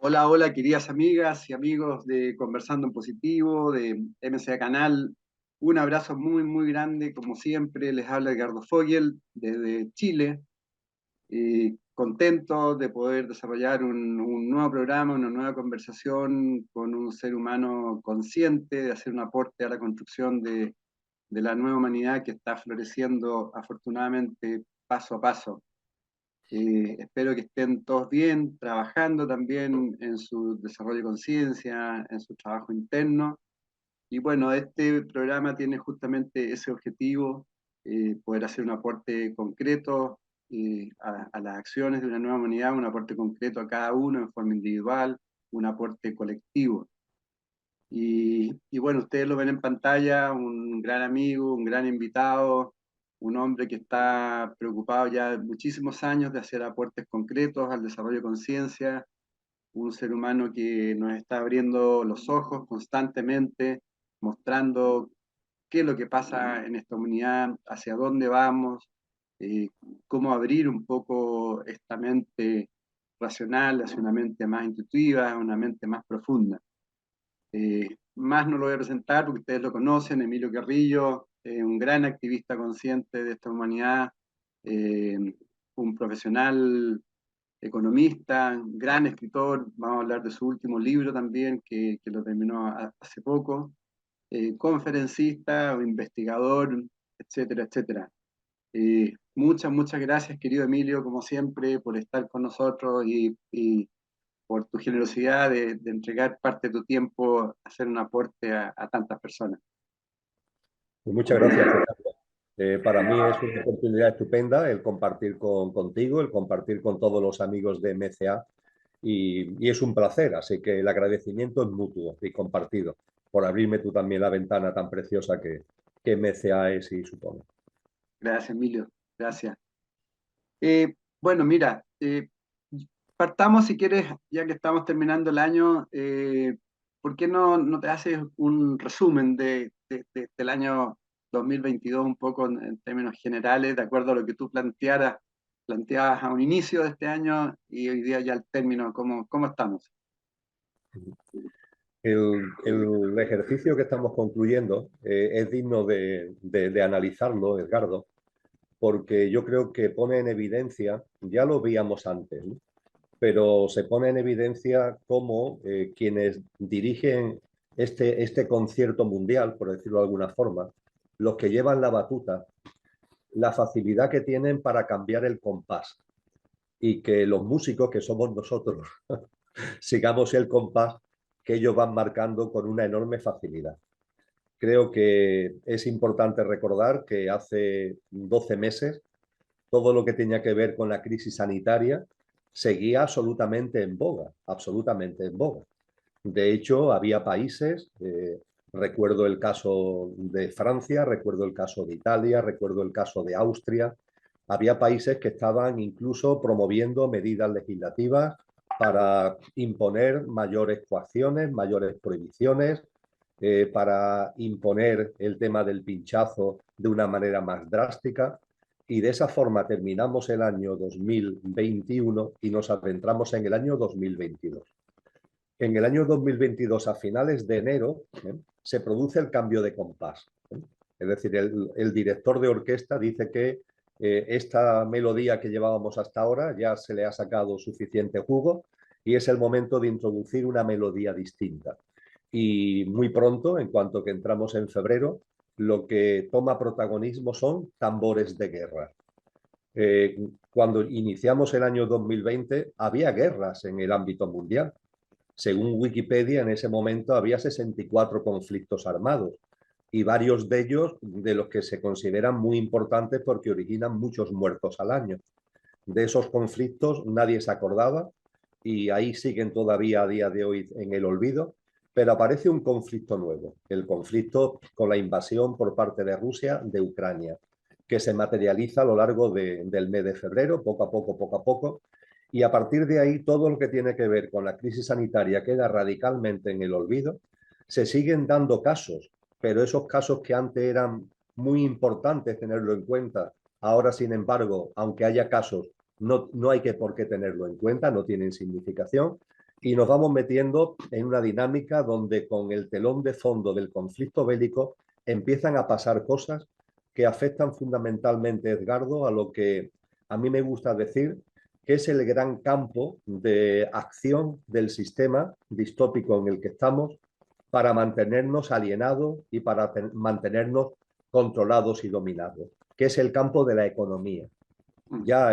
Hola, hola, queridas amigas y amigos de Conversando en Positivo, de MCA Canal. Un abrazo muy, muy grande, como siempre. Les habla Edgardo Fogel desde Chile. Contento de poder desarrollar un nuevo programa, una nueva conversación con un ser humano consciente, de hacer un aporte a la construcción de la nueva humanidad que está floreciendo afortunadamente paso a paso. Espero que estén todos bien, trabajando también en su desarrollo de conciencia, en su trabajo interno. Y bueno, este programa tiene justamente ese objetivo, poder hacer un aporte concreto a las acciones de una nueva humanidad, un aporte concreto a cada uno en forma individual, un aporte colectivo. Y bueno, ustedes lo ven en pantalla, un gran amigo, un gran invitado, un hombre que está preocupado ya muchísimos años de hacer aportes concretos al desarrollo de conciencia, un ser humano que nos está abriendo los ojos constantemente, mostrando qué es lo que pasa en esta humanidad, hacia dónde vamos, eh, cómo abrir un poco esta mente racional hacia una mente más intuitiva, una mente más profunda. Más no lo voy a presentar porque ustedes lo conocen, Emilio Carrillo, un gran activista consciente de esta humanidad, eh, un profesional economista, un gran escritor. Vamos a hablar de su último libro también, que lo terminó hace poco, conferencista, investigador, etcétera, etcétera. Muchas gracias, querido Emilio, como siempre, por estar con nosotros y por tu generosidad de entregar parte de tu tiempo a hacer un aporte a tantas personas. Pues muchas gracias, Fernando. Para mí es una oportunidad estupenda el compartir contigo, el compartir con todos los amigos de MCA y es un placer, así que el agradecimiento es mutuo y compartido por abrirme tú también la ventana tan preciosa que MCA es y supone. Gracias, Emilio. Gracias. Bueno, mira, partamos si quieres, ya que estamos terminando el año, ¿por qué no te haces un resumen del año 2022 un poco en términos generales, de acuerdo a lo que tú planteabas a un inicio de este año y hoy día ya al término, ¿cómo estamos? El ejercicio que estamos concluyendo es digno de analizarlo, Edgardo, porque yo creo que pone en evidencia, ya lo veíamos antes, ¿no? Pero se pone en evidencia cómo quienes dirigen este concierto mundial, por decirlo de alguna forma, los que llevan la batuta, la facilidad que tienen para cambiar el compás y que los músicos, que somos nosotros, sigamos el compás que ellos van marcando con una enorme facilidad. Creo que es importante recordar que hace 12 meses todo lo que tenía que ver con la crisis sanitaria seguía absolutamente en boga, absolutamente en boga. De hecho, había países, recuerdo el caso de Francia, recuerdo el caso de Italia, recuerdo el caso de Austria, había países que estaban incluso promoviendo medidas legislativas para imponer mayores coacciones, mayores prohibiciones, para imponer el tema del pinchazo de una manera más drástica. Y de esa forma terminamos el año 2021 y nos adentramos en el año 2022. En el año 2022, a finales de enero, se produce el cambio de compás. Es decir, el director de orquesta dice que esta melodía que llevábamos hasta ahora ya se le ha sacado suficiente jugo y es el momento de introducir una melodía distinta. Y muy pronto, en cuanto que entramos en febrero, lo que toma protagonismo son tambores de guerra. Cuando iniciamos el año 2020 había guerras en el ámbito mundial. Según Wikipedia, en ese momento había 64 conflictos armados y varios de ellos de los que se consideran muy importantes porque originan muchos muertos al año. De esos conflictos nadie se acordaba y ahí siguen todavía a día de hoy en el olvido, pero aparece un conflicto nuevo, el conflicto con la invasión por parte de Rusia de Ucrania, que se materializa a lo largo del mes de febrero, poco a poco, y a partir de ahí todo lo que tiene que ver con la crisis sanitaria queda radicalmente en el olvido. Se siguen dando casos, pero esos casos que antes eran muy importantes tenerlo en cuenta, ahora sin embargo, aunque haya casos, no hay que por qué tenerlo en cuenta, no tienen significación. y nos vamos metiendo en una dinámica donde con el telón de fondo del conflicto bélico empiezan a pasar cosas que afectan fundamentalmente, Edgardo, a lo que a mí me gusta decir que es el gran campo de acción del sistema distópico en el que estamos para mantenernos alienados y para mantenernos controlados y dominados, que es el campo de la economía. Ya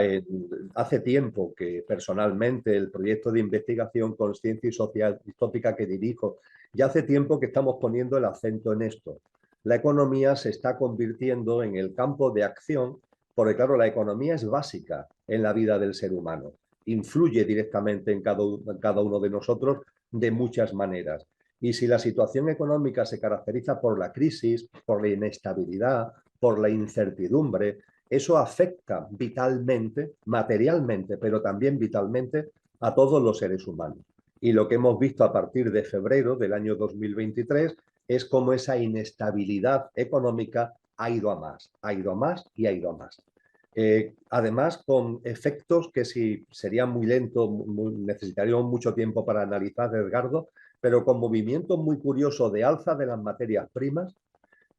hace tiempo que personalmente el proyecto de investigación Consciencia y Sociedad Distópica que dirijo, ya hace tiempo que estamos poniendo el acento en esto. La economía se está convirtiendo en el campo de acción, porque claro, la economía es básica en la vida del ser humano, influye directamente en cada uno de nosotros de muchas maneras. Y si la situación económica se caracteriza por la crisis, por la inestabilidad, por la incertidumbre, eso afecta vitalmente, materialmente, pero también vitalmente a todos los seres humanos. Y lo que hemos visto a partir de febrero del año 2023 es cómo esa inestabilidad económica ha ido a más, ha ido a más y ha ido a más. Además, con efectos que si serían muy lentos, necesitaríamos mucho tiempo para analizar, Edgardo, pero con movimientos muy curiosos de alza de las materias primas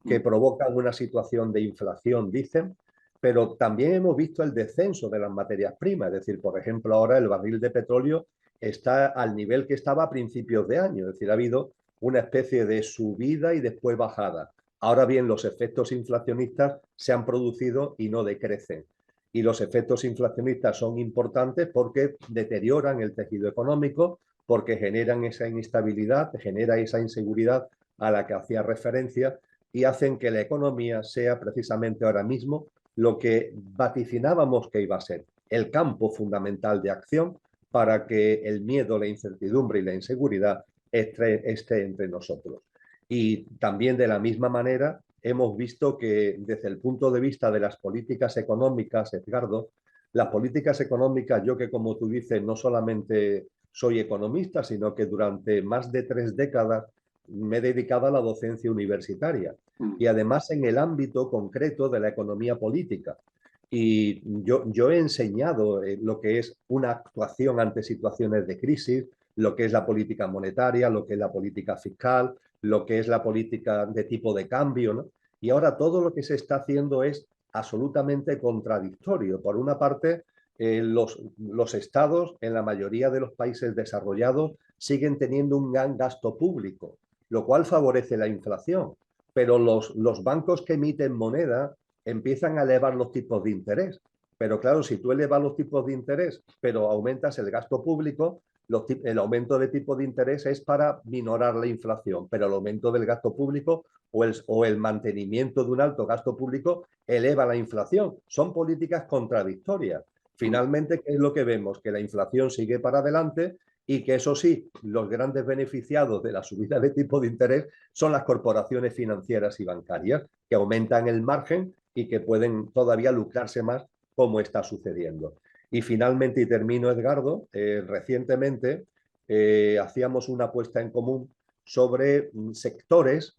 que provocan una situación de inflación, dicen, pero también hemos visto el descenso de las materias primas, es decir, por ejemplo, ahora el barril de petróleo está al nivel que estaba a principios de año, es decir, ha habido una especie de subida y después bajada. Ahora bien, los efectos inflacionistas se han producido y no decrecen. Y los efectos inflacionistas son importantes porque deterioran el tejido económico, porque generan esa inestabilidad, genera esa inseguridad a la que hacía referencia y hacen que la economía sea precisamente ahora mismo lo que vaticinábamos que iba a ser el campo fundamental de acción para que el miedo, la incertidumbre y la inseguridad esté entre nosotros. Y también de la misma manera hemos visto que desde el punto de vista de las políticas económicas, Edgardo, las políticas económicas, yo que como tú dices, no solamente soy economista, sino que durante más de 3 décadas me he dedicado a la docencia universitaria y además en el ámbito concreto de la economía política. Y yo he enseñado lo que es una actuación ante situaciones de crisis, lo que es la política monetaria, lo que es la política fiscal, lo que es la política de tipo de cambio, ¿no? Y ahora todo lo que se está haciendo es absolutamente contradictorio. Por una parte, los estados en la mayoría de los países desarrollados siguen teniendo un gran gasto público, lo cual favorece la inflación. Pero los bancos que emiten moneda empiezan a elevar los tipos de interés. Pero claro, si tú elevas los tipos de interés, pero aumentas el gasto público, el aumento de tipo de interés es para minorar la inflación, pero el aumento del gasto público o el mantenimiento de un alto gasto público eleva la inflación. Son políticas contradictorias. Finalmente, ¿qué es lo que vemos? Que la inflación sigue para adelante y que eso sí, los grandes beneficiados de la subida de tipo de interés son las corporaciones financieras y bancarias, que aumentan el margen y que pueden todavía lucrarse más, como está sucediendo. Y finalmente, y termino, Edgardo, recientemente hacíamos una apuesta en común sobre sectores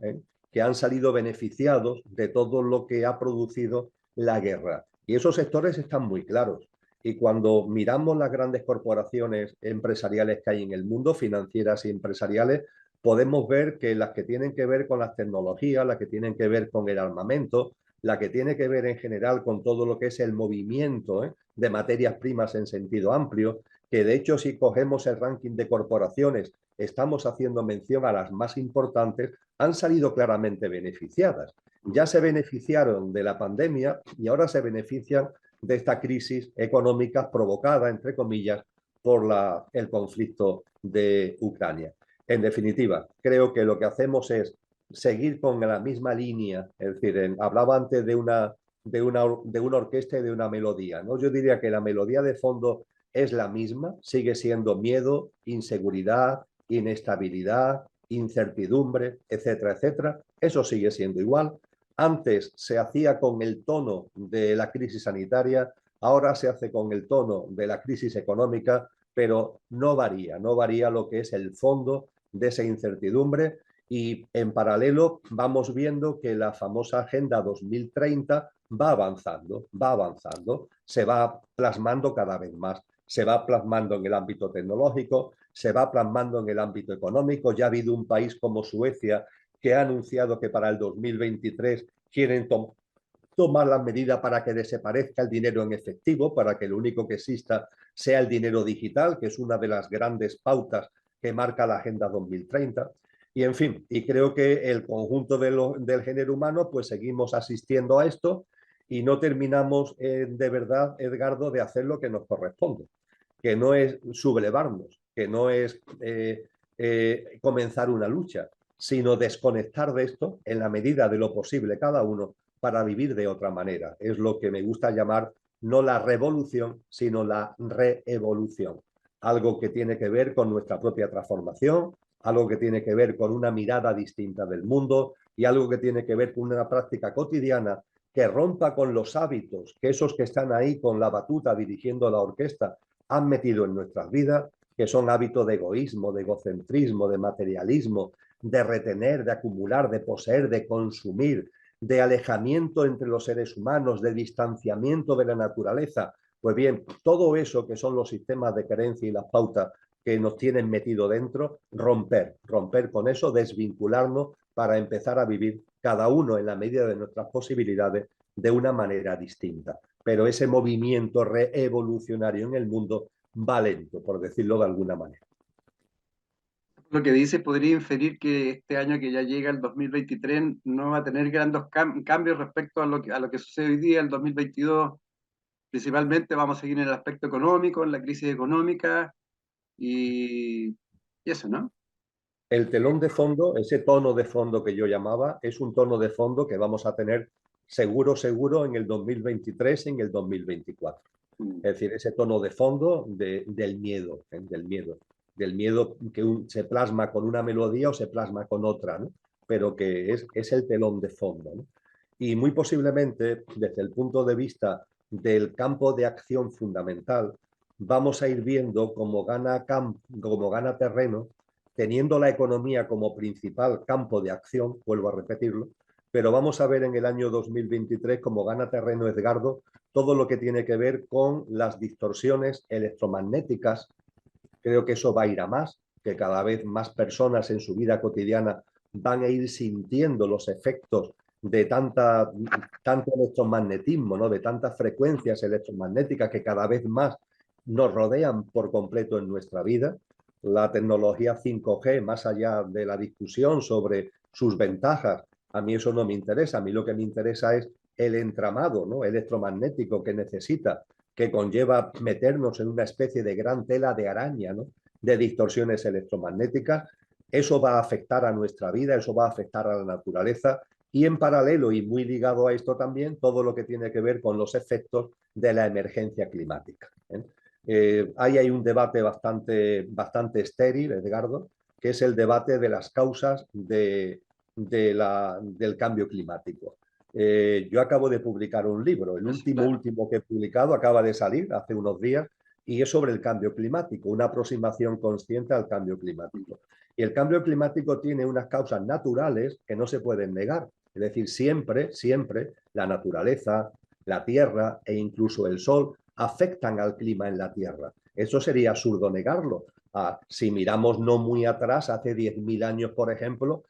que han salido beneficiados de todo lo que ha producido la guerra. Y esos sectores están muy claros. Y cuando miramos las grandes corporaciones empresariales que hay en el mundo, financieras y empresariales, podemos ver que las que tienen que ver con las tecnologías, las que tienen que ver con el armamento, la que tiene que ver en general con todo lo que es el movimiento de materias primas en sentido amplio, que de hecho si cogemos el ranking de corporaciones, estamos haciendo mención a las más importantes, han salido claramente beneficiadas. Ya se beneficiaron de la pandemia y ahora se benefician de esta crisis económica provocada, entre comillas, por el conflicto de Ucrania. En definitiva, creo que lo que hacemos es seguir con la misma línea, es decir, hablaba antes de una orquesta y de una melodía, ¿no? Yo diría que la melodía de fondo es la misma, sigue siendo miedo, inseguridad, inestabilidad, incertidumbre, etcétera, etcétera. Eso sigue siendo igual. Antes se hacía con el tono de la crisis sanitaria, ahora se hace con el tono de la crisis económica, pero no varía lo que es el fondo de esa incertidumbre y en paralelo vamos viendo que la famosa Agenda 2030 va avanzando, se va plasmando cada vez más. se va plasmando en el ámbito tecnológico, se va plasmando en el ámbito económico. Ya ha habido un país como Suecia que ha anunciado que para el 2023 quieren tomar las medidas para que desaparezca el dinero en efectivo, para que lo único que exista sea el dinero digital, que es una de las grandes pautas que marca la Agenda 2030. Y en fin, y creo que el conjunto del género humano, pues seguimos asistiendo a esto y no terminamos de verdad, Edgardo, de hacer lo que nos corresponde, que no es sublevarnos, que no es comenzar una lucha, sino desconectar de esto en la medida de lo posible cada uno para vivir de otra manera. Es lo que me gusta llamar no la revolución, sino la reevolución. Algo que tiene que ver con nuestra propia transformación, algo que tiene que ver con una mirada distinta del mundo y algo que tiene que ver con una práctica cotidiana que rompa con los hábitos que esos que están ahí con la batuta dirigiendo la orquesta han metido en nuestras vidas, que son hábitos de egoísmo, de egocentrismo, de materialismo, de retener, de acumular, de poseer, de consumir, de alejamiento entre los seres humanos, de distanciamiento de la naturaleza. Pues bien, todo eso que son los sistemas de creencia y las pautas que nos tienen metido dentro, romper con eso, desvincularnos para empezar a vivir cada uno en la medida de nuestras posibilidades de una manera distinta. Pero ese movimiento reevolucionario en el mundo va lento, por decirlo de alguna manera. Lo que dice podría inferir que este año que ya llega, el 2023, no va a tener grandes cambios respecto a lo que sucede hoy día, el 2022. Principalmente vamos a seguir en el aspecto económico, en la crisis económica y, y eso, ¿no? El telón de fondo, ese tono de fondo que yo llamaba, es un tono de fondo que vamos a tener seguro en el 2023 y en el 2024. Mm. Es decir, ese tono de fondo del miedo que se plasma con una melodía o se plasma con otra, ¿no? Pero que es el telón de fondo, ¿no? Y muy posiblemente, desde el punto de vista del campo de acción fundamental, vamos a ir viendo cómo gana terreno, teniendo la economía como principal campo de acción, vuelvo a repetirlo, pero vamos a ver en el año 2023 cómo gana terreno, Edgardo, todo lo que tiene que ver con las distorsiones electromagnéticas. Creo que eso va a ir a más, que cada vez más personas en su vida cotidiana van a ir sintiendo los efectos de tanto electromagnetismo, ¿no? De tantas frecuencias electromagnéticas que cada vez más nos rodean por completo en nuestra vida. La tecnología 5G, más allá de la discusión sobre sus ventajas, a mí eso no me interesa. A mí lo que me interesa es el entramado, ¿no? Electromagnético que necesita, que conlleva meternos en una especie de gran tela de araña, ¿no? De distorsiones electromagnéticas. Eso va a afectar a nuestra vida, eso va a afectar a la naturaleza y en paralelo y muy ligado a esto también todo lo que tiene que ver con los efectos de la emergencia climática. Ahí hay un debate bastante estéril, Edgardo, que es el debate de las causas del cambio climático. Yo acabo de publicar un libro, el Eso, claro. último que he publicado acaba de salir hace unos días y es sobre el cambio climático, una aproximación consciente al cambio climático. Y el cambio climático tiene unas causas naturales que no se pueden negar. Es decir, siempre la naturaleza, la tierra e incluso el sol afectan al clima en la tierra. Eso sería absurdo negarlo. Si miramos no muy atrás, hace 10.000 años, por ejemplo,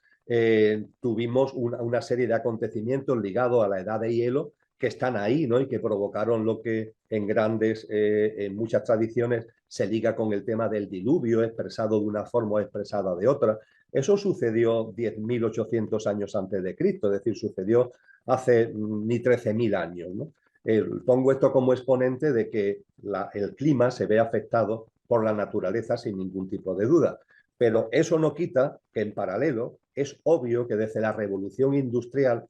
tuvimos una serie de acontecimientos ligados a la edad de hielo que están ahí, ¿no? Y que provocaron lo que en muchas tradiciones se liga con el tema del diluvio, expresado de una forma o expresada de otra. Eso sucedió 10.800 años antes de Cristo, es decir, sucedió hace ni 13.000 años, ¿no? Pongo esto como exponente de que el clima se ve afectado por la naturaleza sin ningún tipo de duda. Pero eso no quita que en paralelo es obvio que desde la revolución industrial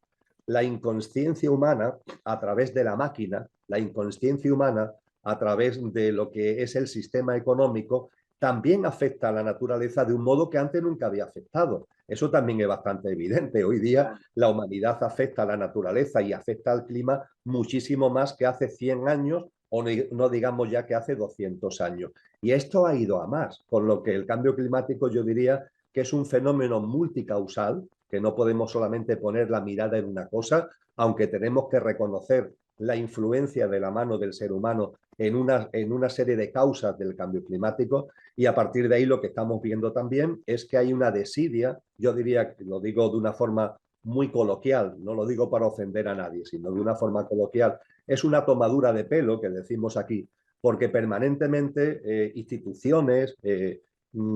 la inconsciencia humana a través de la máquina, la inconsciencia humana a través de lo que es el sistema económico, también afecta a la naturaleza de un modo que antes nunca había afectado. Eso también es bastante evidente. Hoy día la humanidad afecta a la naturaleza y afecta al clima muchísimo más que hace 100 años o no digamos ya que hace 200 años. Y esto ha ido a más, con lo que el cambio climático yo diría que es un fenómeno multicausal, que no podemos solamente poner la mirada en una cosa, aunque tenemos que reconocer la influencia de la mano del ser humano en una serie de causas del cambio climático, y a partir de ahí lo que estamos viendo también es que hay una desidia, yo diría, lo digo de una forma muy coloquial, no lo digo para ofender a nadie, sino de una forma coloquial, es una tomadura de pelo que decimos aquí, porque permanentemente instituciones,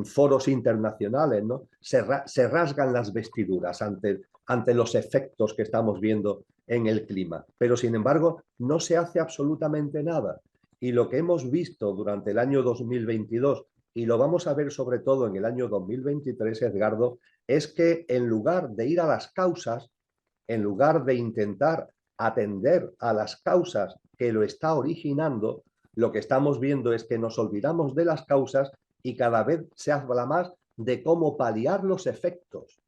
foros internacionales, ¿no? Se rasgan las vestiduras ante los efectos que estamos viendo en el clima, pero sin embargo no se hace absolutamente nada. Y lo que hemos visto durante el año 2022, y lo vamos a ver sobre todo en el año 2023, Edgardo, es que en lugar de ir a las causas, en lugar de intentar atender a las causas que lo está originando, lo que estamos viendo es que nos olvidamos de las causas y cada vez se habla más de cómo paliar los efectos.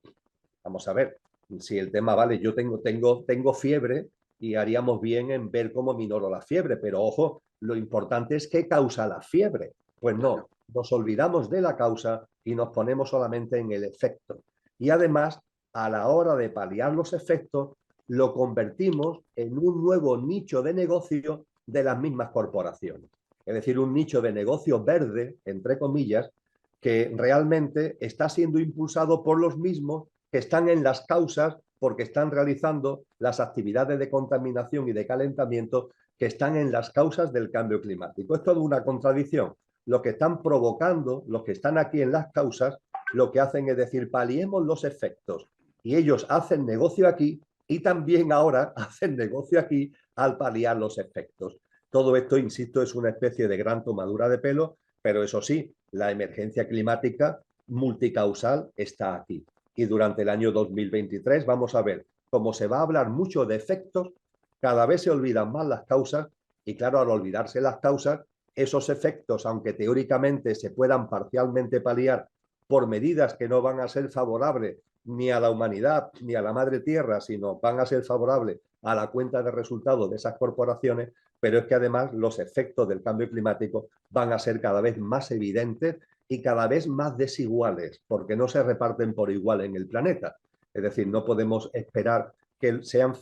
Vamos a ver, si el tema, vale, yo tengo fiebre y haríamos bien en ver cómo minoro la fiebre, pero ojo, lo importante es qué causa la fiebre. Pues no, nos olvidamos de la causa y nos ponemos solamente en el efecto. Y además, a la hora de paliar los efectos, lo convertimos en un nuevo nicho de negocio de las mismas corporaciones. Es decir, un nicho de negocio verde, entre comillas, que realmente está siendo impulsado por los mismos que están en las causas porque están realizando las actividades de contaminación y de calentamiento que están en las causas del cambio climático. Es toda una contradicción. Lo que están provocando, los que están aquí en las causas, lo que hacen es decir, paliemos los efectos. Y ellos hacen negocio aquí y también ahora hacen negocio aquí al paliar los efectos. Todo esto, insisto, es una especie de gran tomadura de pelo, pero eso sí, la emergencia climática multicausal está aquí. Y durante el año 2023 vamos a ver cómo se va a hablar mucho de efectos, cada vez se olvidan más las causas y claro, al olvidarse las causas, esos efectos, aunque teóricamente se puedan parcialmente paliar por medidas que no van a ser favorables ni a la humanidad ni a la madre tierra, sino van a ser favorables a la cuenta de resultados de esas corporaciones, pero es que además los efectos del cambio climático van a ser cada vez más evidentes y cada vez más desiguales, porque no se reparten por igual en el planeta. Es decir, no podemos esperar que sean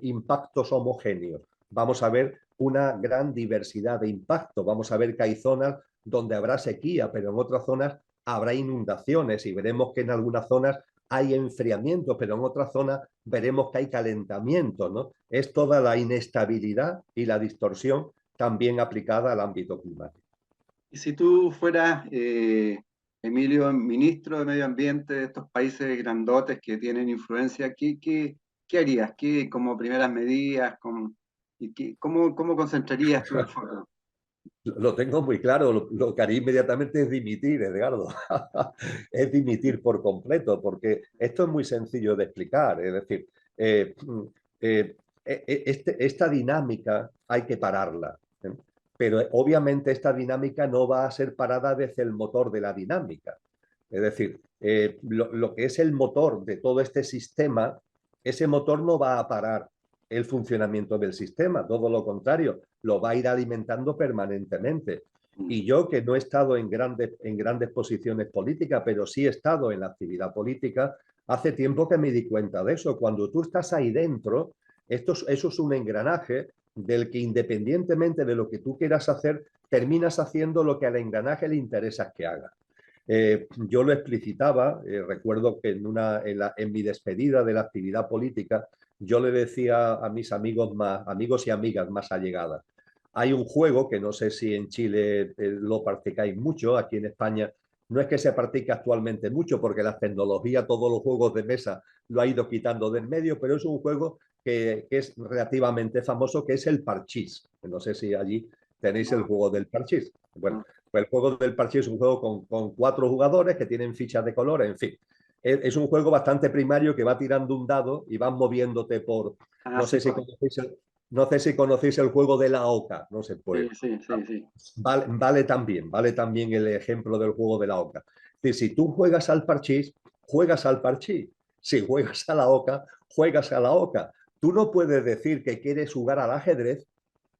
impactos homogéneos. Vamos a ver una gran diversidad de impactos. Vamos a ver que hay zonas donde habrá sequía, pero en otras zonas habrá inundaciones y veremos que en algunas zonas hay enfriamiento, pero en otras zonas veremos que hay calentamiento, ¿no? Es toda la inestabilidad y la distorsión también aplicada al ámbito climático. Y si tú fueras, Emilio, ministro de Medio Ambiente de estos países grandotes que tienen influencia, ¿qué harías? ¿Qué como primeras medidas? ¿Cómo concentrarías tu esfuerzo? Lo tengo muy claro, lo que haría inmediatamente es dimitir, Edgardo. Es dimitir por completo, porque esto es muy sencillo de explicar. Es decir, esta dinámica hay que pararla, ¿eh? Pero obviamente esta dinámica no va a ser parada desde el motor de la dinámica. Es decir, lo que es el motor de todo este sistema, ese motor no va a parar el funcionamiento del sistema, todo lo contrario, lo va a ir alimentando permanentemente. Y yo, que no he estado en grandes posiciones políticas, pero sí he estado en la actividad política, hace tiempo que me di cuenta de eso. Cuando tú estás ahí dentro, eso es un engranaje del que independientemente de lo que tú quieras hacer, terminas haciendo lo que al engranaje le interesa que haga. Yo lo explicitaba, recuerdo que en mi despedida de la actividad política, yo le decía a mis amigos y amigas más allegadas, hay un juego que no sé si en Chile lo practicáis mucho, aquí en España no es que se practique actualmente mucho porque la tecnología, todos los juegos de mesa lo ha ido quitando de en medio, pero es un juego que es relativamente famoso, que es el parchís. No sé si allí tenéis el No, juego del parchís. Bueno, no. pues el juego del parchís es un juego con 4 jugadores que tienen fichas de color, en fin. Es un juego bastante primario que va tirando un dado y vas moviéndote por... Ah, No sí, sé si conocéis el juego de la oca, no sé, sí, pues sí, sí, sí. vale también el ejemplo del juego de la oca. Es decir, si tú juegas al parchís, juegas al parchís. Si juegas a la oca, juegas a la oca. Tú no puedes decir que quieres jugar al ajedrez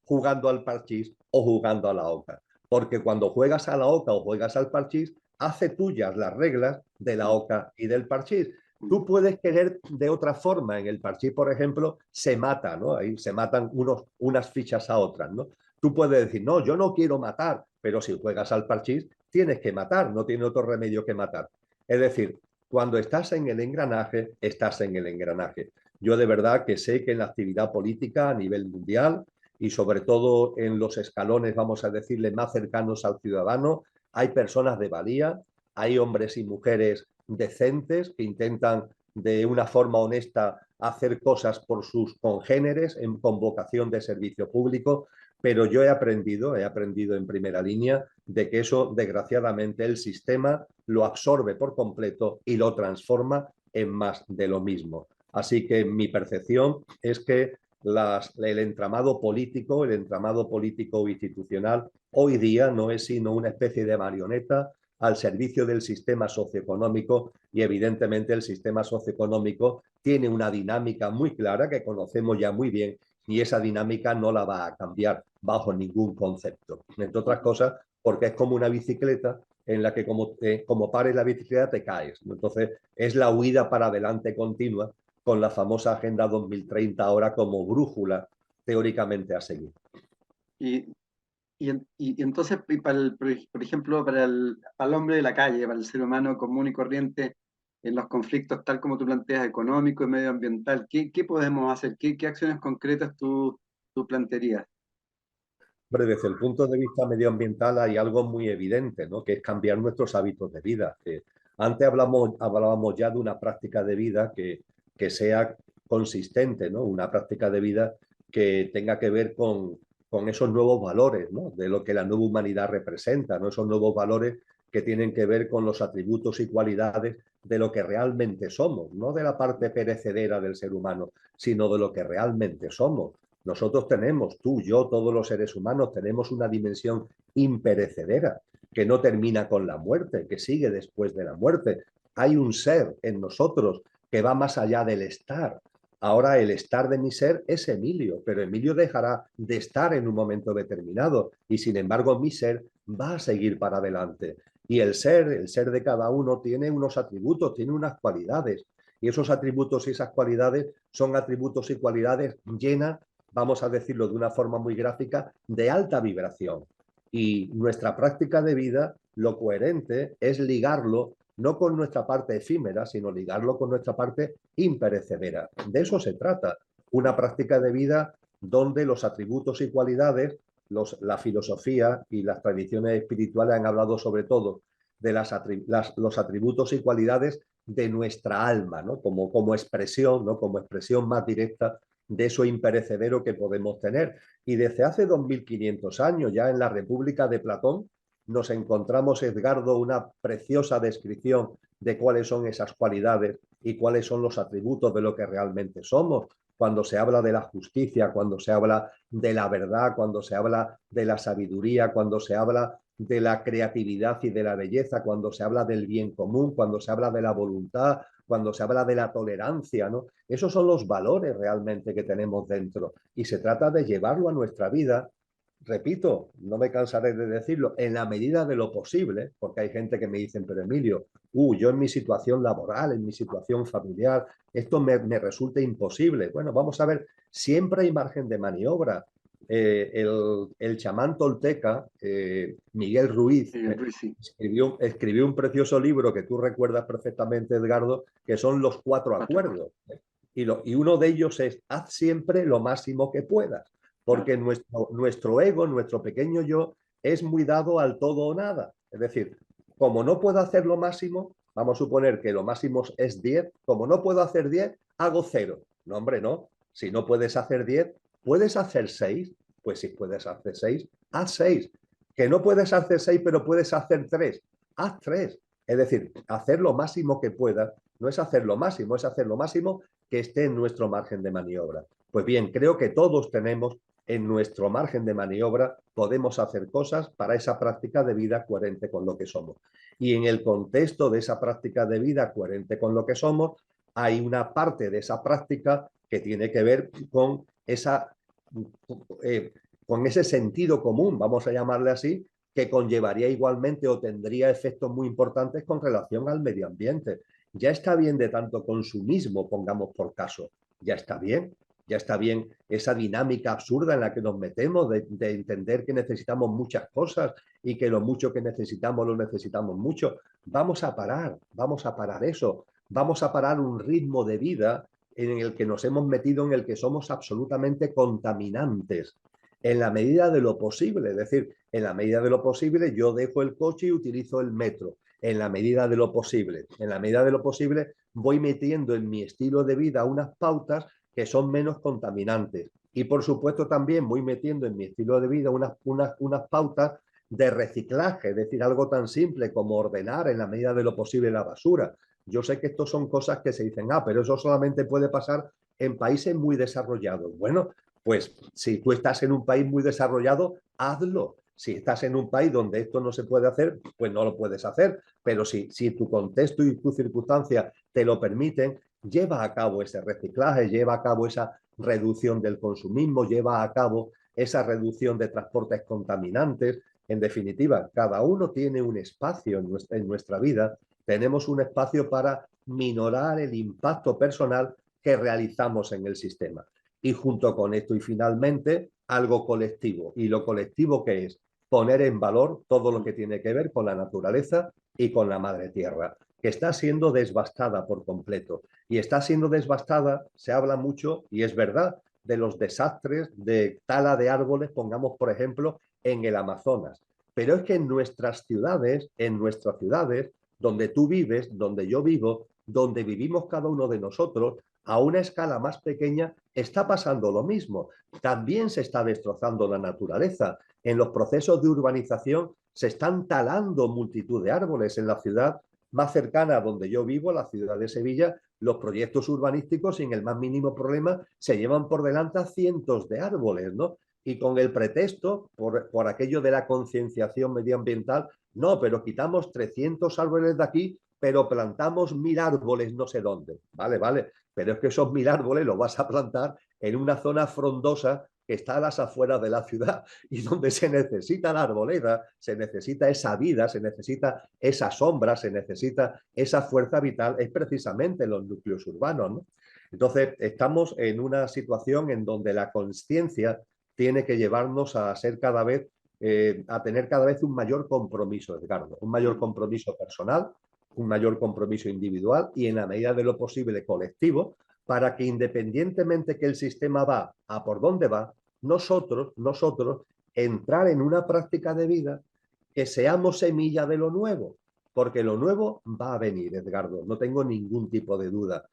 jugando al parchís o jugando a la oca. Porque cuando juegas a la oca o juegas al parchís, hace tuyas las reglas de la oca y del parchís. Tú puedes querer de otra forma. En el parchís, por ejemplo, se mata, ¿no? Ahí se matan unas fichas a otras, ¿no? Tú puedes decir, no, yo no quiero matar, pero si juegas al parchís, tienes que matar, no tiene otro remedio que matar. Es decir, cuando estás en el engranaje, estás en el engranaje. Yo de verdad que sé que en la actividad política a nivel mundial y sobre todo en los escalones, vamos a decirle, más cercanos al ciudadano, hay personas de valía, hay hombres y mujeres decentes que intentan de una forma honesta hacer cosas por sus congéneres en convocación de servicio público, pero yo he aprendido en primera línea de que eso, desgraciadamente, el sistema lo absorbe por completo y lo transforma en más de lo mismo. Así que mi percepción es que el entramado político institucional, hoy día no es sino una especie de marioneta al servicio del sistema socioeconómico y evidentemente el sistema socioeconómico tiene una dinámica muy clara que conocemos ya muy bien y esa dinámica no la va a cambiar bajo ningún concepto. Entre otras cosas, porque es como una bicicleta en la que como pares la bicicleta te caes. Entonces es la huida para adelante continua con la famosa Agenda 2030 ahora como brújula teóricamente a seguir. Y, y entonces, y para por ejemplo, para el hombre de la calle, para el ser humano común y corriente, en los conflictos tal como tú planteas, económico y medioambiental, ¿qué podemos hacer? ¿Qué acciones concretas tú plantearías? Hombre, desde el punto de vista medioambiental hay algo muy evidente, ¿no? Que es cambiar nuestros hábitos de vida. Antes hablábamos ya de una práctica de vida que sea consistente, ¿no? Una práctica de vida que tenga que ver con esos nuevos valores, ¿no? De lo que la nueva humanidad representa, ¿no? Esos nuevos valores que tienen que ver con los atributos y cualidades de lo que realmente somos, no de la parte perecedera del ser humano, sino de lo que realmente somos. Nosotros tenemos, tú, yo, todos los seres humanos, tenemos una dimensión imperecedera que no termina con la muerte, que sigue después de la muerte. Hay un ser en nosotros que va más allá del estar. Ahora el estar de mi ser es Emilio, pero Emilio dejará de estar en un momento determinado y sin embargo mi ser va a seguir para adelante. Y el ser de cada uno tiene unos atributos, tiene unas cualidades. Y esos atributos y esas cualidades son atributos y cualidades llenas, vamos a decirlo de una forma muy gráfica, de alta vibración. Y nuestra práctica de vida, lo coherente es ligarlo no con nuestra parte efímera, sino ligarlo con nuestra parte imperecedera. De eso se trata. Una práctica de vida donde los atributos y cualidades, la filosofía y las tradiciones espirituales han hablado sobre todo de los atributos y cualidades de nuestra alma, ¿no? Como expresión, ¿no? Como expresión más directa de eso imperecedero que podemos tener. Y desde hace 2500 años, ya en la República de Platón, nos encontramos, Edgardo, una preciosa descripción de cuáles son esas cualidades y cuáles son los atributos de lo que realmente somos. Cuando se habla de la justicia, cuando se habla de la verdad, cuando se habla de la sabiduría, cuando se habla de la creatividad y de la belleza, cuando se habla del bien común, cuando se habla de la voluntad, cuando se habla de la tolerancia, ¿no? Esos son los valores realmente que tenemos dentro y se trata de llevarlo a nuestra vida. Repito, no me cansaré de decirlo, en la medida de lo posible, porque hay gente que me dicen, pero Emilio, yo en mi situación laboral, en mi situación familiar, esto me resulta imposible. Bueno, vamos a ver, siempre hay margen de maniobra. El chamán tolteca, Miguel Ruiz, Sí. escribió un precioso libro que tú recuerdas perfectamente, Edgardo, que son los 4 acuerdos. Y uno de ellos es, haz siempre lo máximo que puedas, porque nuestro ego, nuestro pequeño yo, es muy dado al todo o nada. Es decir, como no puedo hacer lo máximo, vamos a suponer que lo máximo es 10, como no puedo hacer 10, hago 0. No, hombre, no. Si no puedes hacer 10, ¿puedes hacer 6? Pues si puedes hacer 6, haz 6. Que no puedes hacer 6, pero puedes hacer 3, haz 3. Es decir, hacer lo máximo que puedas, no es hacer lo máximo, es hacer lo máximo que esté en nuestro margen de maniobra. Pues bien, creo que todos tenemos en nuestro margen de maniobra, podemos hacer cosas para esa práctica de vida coherente con lo que somos. Y en el contexto de esa práctica de vida coherente con lo que somos, hay una parte de esa práctica que tiene que ver con con ese sentido común, vamos a llamarle así, que conllevaría igualmente o tendría efectos muy importantes con relación al medio ambiente. ya está bien de tanto consumismo, pongamos por caso, ya está bien esa dinámica absurda en la que nos metemos de entender que necesitamos muchas cosas y que lo mucho que necesitamos lo necesitamos mucho. Vamos a parar eso, vamos a parar un ritmo de vida en el que nos hemos metido, en el que somos absolutamente contaminantes, en la medida de lo posible. Es decir, en la medida de lo posible yo dejo el coche y utilizo el metro. En la medida de lo posible. En la medida de lo posible voy metiendo en mi estilo de vida unas pautas que son menos contaminantes. Y por supuesto también voy metiendo en mi estilo de vida unas pautas de reciclaje, es decir, algo tan simple como ordenar en la medida de lo posible la basura. Yo sé que esto son cosas que se dicen, pero eso solamente puede pasar en países muy desarrollados. Bueno, pues si tú estás en un país muy desarrollado, hazlo. Si estás en un país donde esto no se puede hacer, pues no lo puedes hacer. Pero si tu contexto y tus circunstancias te lo permiten, lleva a cabo ese reciclaje, lleva a cabo esa reducción del consumismo, lleva a cabo esa reducción de transportes contaminantes. En definitiva, cada uno tiene un espacio en nuestra vida. Tenemos un espacio para minorar el impacto personal que realizamos en el sistema. Y junto con esto y finalmente algo colectivo. ¿Y lo colectivo qué es? Poner en valor todo lo que tiene que ver con la naturaleza y con la madre tierra, que está siendo devastada por completo. Y está siendo devastada, se habla mucho, y es verdad, de los desastres de tala de árboles, pongamos por ejemplo, en el Amazonas. Pero es que en nuestras ciudades, donde tú vives, donde yo vivo, donde vivimos cada uno de nosotros, a una escala más pequeña, está pasando lo mismo. También se está destrozando la naturaleza. En los procesos de urbanización se están talando multitud de árboles. En la ciudad más cercana a donde yo vivo, la ciudad de Sevilla, los proyectos urbanísticos sin el más mínimo problema se llevan por delante a cientos de árboles, ¿no? Y con el pretexto, por aquello de la concienciación medioambiental, no, pero quitamos 300 árboles de aquí, pero plantamos 1000 árboles no sé dónde. Vale, vale, pero es que esos 1000 árboles los vas a plantar en una zona frondosa que está a las afueras de la ciudad y donde se necesita la arboleda, se necesita esa vida, se necesita esa sombra, se necesita esa fuerza vital, es precisamente en los núcleos urbanos, ¿no? Entonces, estamos en una situación en donde la conciencia tiene que llevarnos a ser cada vez, a tener cada vez un mayor compromiso, Edgardo, un mayor compromiso personal, un mayor compromiso individual y en la medida de lo posible colectivo, para que independientemente que el sistema va a por dónde va, nosotros entrar en una práctica de vida que seamos semilla de lo nuevo, porque lo nuevo va a venir, Edgardo, no tengo ningún tipo de duda.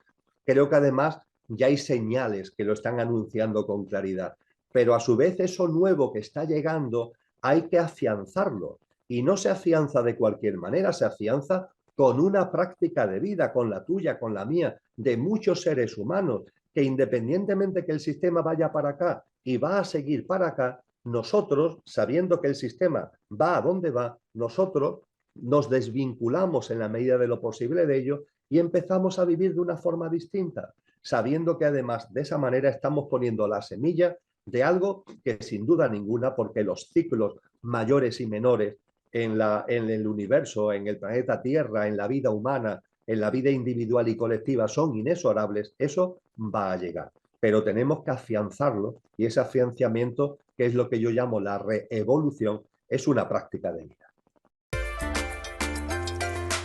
Creo que además ya hay señales que lo están anunciando con claridad, pero a su vez eso nuevo que está llegando hay que afianzarlo y no se afianza de cualquier manera, se afianza con una práctica de vida, con la tuya, con la mía, de muchos seres humanos, que independientemente que el sistema vaya para acá y va a seguir para acá, nosotros, sabiendo que el sistema va a donde va, nosotros nos desvinculamos en la medida de lo posible de ello y empezamos a vivir de una forma distinta, sabiendo que además de esa manera estamos poniendo la semilla de algo que sin duda ninguna, porque los ciclos mayores y menores en el universo, en el planeta Tierra, en la vida humana, en la vida individual y colectiva son inexorables, eso va a llegar. Pero tenemos que afianzarlo y ese afianzamiento, que es lo que yo llamo la reevolución, es una práctica de vida.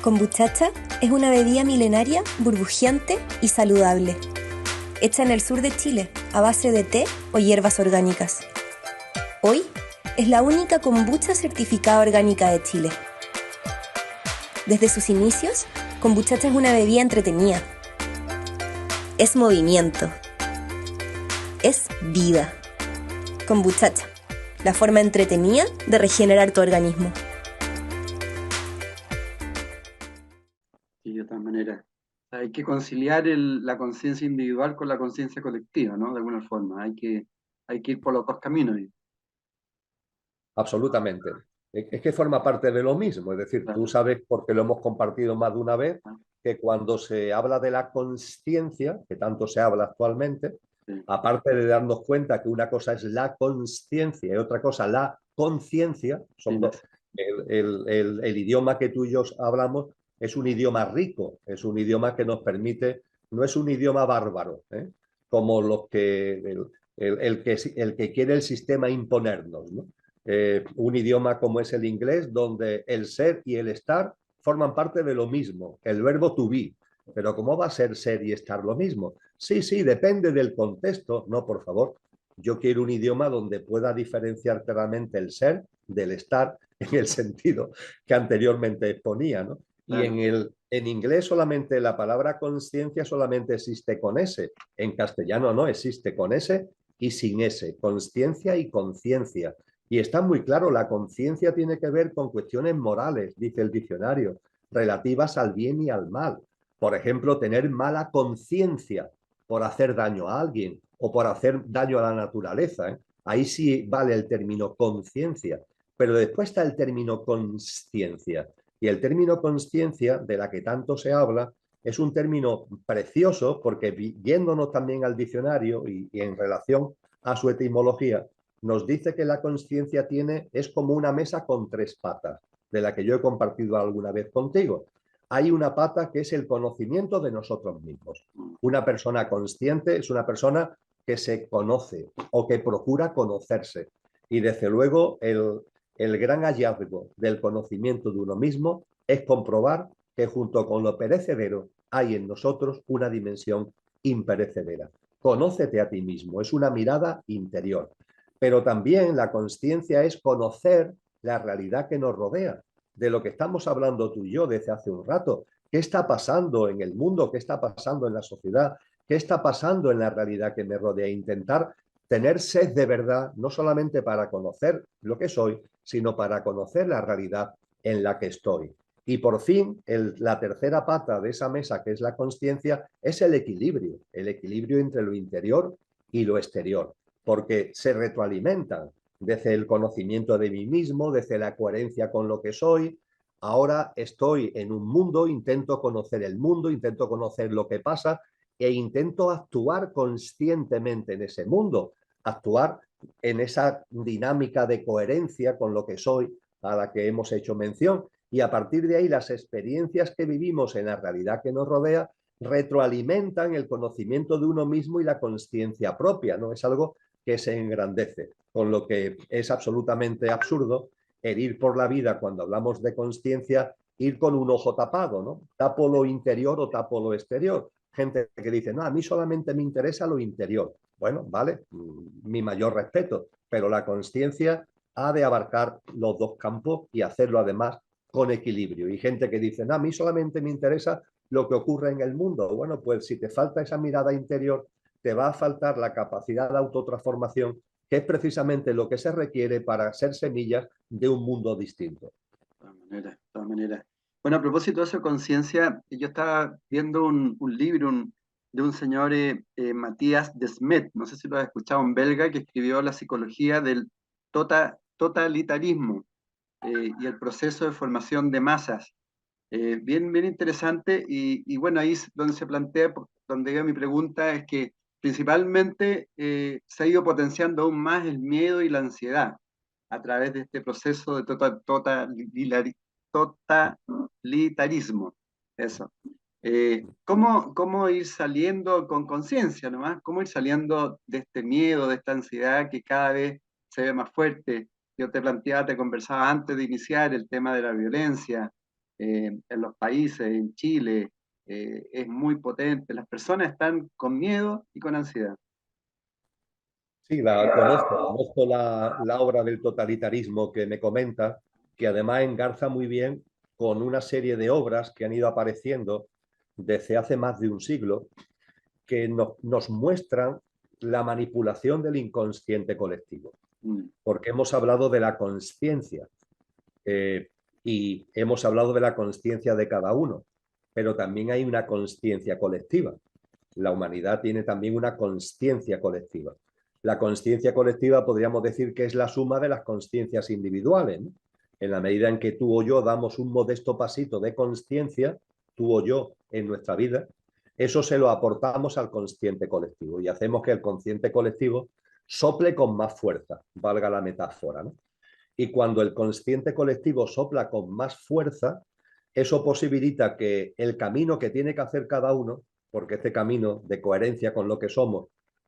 Kombuchacha es una bebida milenaria, burbujeante y saludable, hecha en el sur de Chile a base de té o hierbas orgánicas. Hoy es la única kombucha certificada orgánica de Chile. Desde sus inicios, Kombuchacha es una bebida entretenida. Es movimiento. Es vida. Kombuchacha, la forma entretenida de regenerar tu organismo. Y de todas maneras, hay que conciliar la conciencia individual con la conciencia colectiva, ¿no? De alguna forma, hay que ir por los dos caminos. Absolutamente. Es que forma parte de lo mismo, es decir, Claro. tú sabes, porque lo hemos compartido más de una vez, Ah, que cuando se habla de la consciencia, que tanto se habla actualmente, sí, aparte de darnos cuenta que una cosa es la consciencia y otra cosa la conciencia, sí, son dos, el idioma que tú y yo hablamos es un idioma rico, es un idioma que nos permite, no es un idioma bárbaro, como los que, el que quiere el sistema imponernos, ¿no? Un idioma como es el inglés, donde el ser y el estar forman parte de lo mismo, el verbo to be. Pero ¿cómo va a ser y estar lo mismo? Sí, sí, depende del contexto. No, por favor. Yo quiero un idioma donde pueda diferenciar claramente el ser del estar en el sentido que anteriormente exponía, ¿no? Y en inglés solamente la palabra conciencia solamente existe con S. En castellano no, existe con S y sin S. Consciencia y conciencia. Y está muy claro, la conciencia tiene que ver con cuestiones morales, dice el diccionario, relativas al bien y al mal. Por ejemplo, tener mala conciencia por hacer daño a alguien o por hacer daño a la naturaleza, ¿eh? Ahí sí vale el término conciencia, pero después está el término consciencia. Y el término consciencia, de la que tanto se habla, es un término precioso porque yéndonos también al diccionario y en relación a su etimología, nos dice que la consciencia es como una mesa con 3 patas, de la que yo he compartido alguna vez contigo. Hay una pata que es el conocimiento de nosotros mismos. Una persona consciente es una persona que se conoce o que procura conocerse. Y desde luego el gran hallazgo del conocimiento de uno mismo es comprobar que junto con lo perecedero hay en nosotros una dimensión imperecedera. Conócete a ti mismo, es una mirada interior. Pero también la consciencia es conocer la realidad que nos rodea, de lo que estamos hablando tú y yo desde hace un rato. ¿Qué está pasando en el mundo? ¿Qué está pasando en la sociedad? ¿Qué está pasando en la realidad que me rodea? Intentar tener sed de verdad, no solamente para conocer lo que soy, sino para conocer la realidad en la que estoy. Y por fin, la tercera pata de esa mesa, que es la consciencia, es el equilibrio entre lo interior y lo exterior, porque se retroalimentan desde el conocimiento de mí mismo, desde la coherencia con lo que soy. Ahora estoy en un mundo, intento conocer el mundo, intento conocer lo que pasa e intento actuar conscientemente en ese mundo, actuar en esa dinámica de coherencia con lo que soy a la que hemos hecho mención. Y a partir de ahí las experiencias que vivimos en la realidad que nos rodea retroalimentan el conocimiento de uno mismo y la consciencia propia, ¿no? Es algo que se engrandece, con lo que es absolutamente absurdo el ir por la vida cuando hablamos de consciencia, ir con un ojo tapado, ¿no? Tapo lo interior o tapo lo exterior. Gente que dice, no, a mí solamente me interesa lo interior. Bueno, vale, mi mayor respeto, pero la consciencia ha de abarcar los dos campos y hacerlo además con equilibrio. Y gente que dice, no, a mí solamente me interesa lo que ocurre en el mundo. Bueno, pues si te falta esa mirada interior, te va a faltar la capacidad de autotransformación, que es precisamente lo que se requiere para ser semillas de un mundo distinto. De todas maneras. Bueno, a propósito de eso, conciencia, yo estaba viendo un libro de un señor Matías Desmet, no sé si lo has escuchado, un belga que escribió La psicología del totalitarismo y el proceso de formación de masas. Bien interesante y bueno, ahí es donde se plantea, donde llega mi pregunta, es que principalmente se ha ido potenciando aún más el miedo y la ansiedad a través de este proceso de totalitarismo. Eso. ¿Cómo ir saliendo con conciencia nomás? ¿Cómo ir saliendo de este miedo, de esta ansiedad que cada vez se ve más fuerte? Yo te conversaba antes de iniciar el tema de la violencia en los países, en Chile, es muy potente. Las personas están con miedo y con ansiedad. Sí, conozco la obra del totalitarismo que me comenta, que además engarza muy bien con una serie de obras que han ido apareciendo desde hace más de un siglo, que nos muestran la manipulación del inconsciente colectivo. Porque hemos hablado de la consciencia y hemos hablado de la consciencia de cada uno, pero también hay una consciencia colectiva. La humanidad tiene también una consciencia colectiva. La consciencia colectiva podríamos decir que es la suma de las consciencias individuales, ¿no? En la medida en que tú o yo damos un modesto pasito de consciencia, tú o yo en nuestra vida, eso se lo aportamos al consciente colectivo y hacemos que el consciente colectivo sople con más fuerza, valga la metáfora, ¿no? Y cuando el consciente colectivo sopla con más fuerza, Eso posibilita que el camino que tiene que hacer cada uno, porque este camino de coherencia con lo que somos,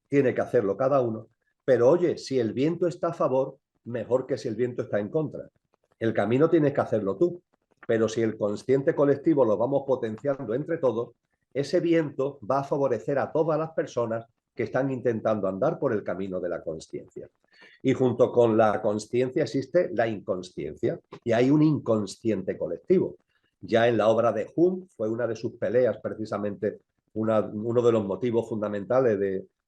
tiene que hacerlo cada uno, pero oye, si el viento está a favor, mejor que si el viento está en contra. El camino tienes que hacerlo tú, pero si el consciente colectivo lo vamos potenciando entre todos, ese viento va a favorecer a todas las personas que están intentando andar por el camino de la consciencia. Y junto con la consciencia existe la inconsciencia, y hay un inconsciente colectivo. Ya en la obra de Jung fue una de sus peleas, precisamente uno de los motivos fundamentales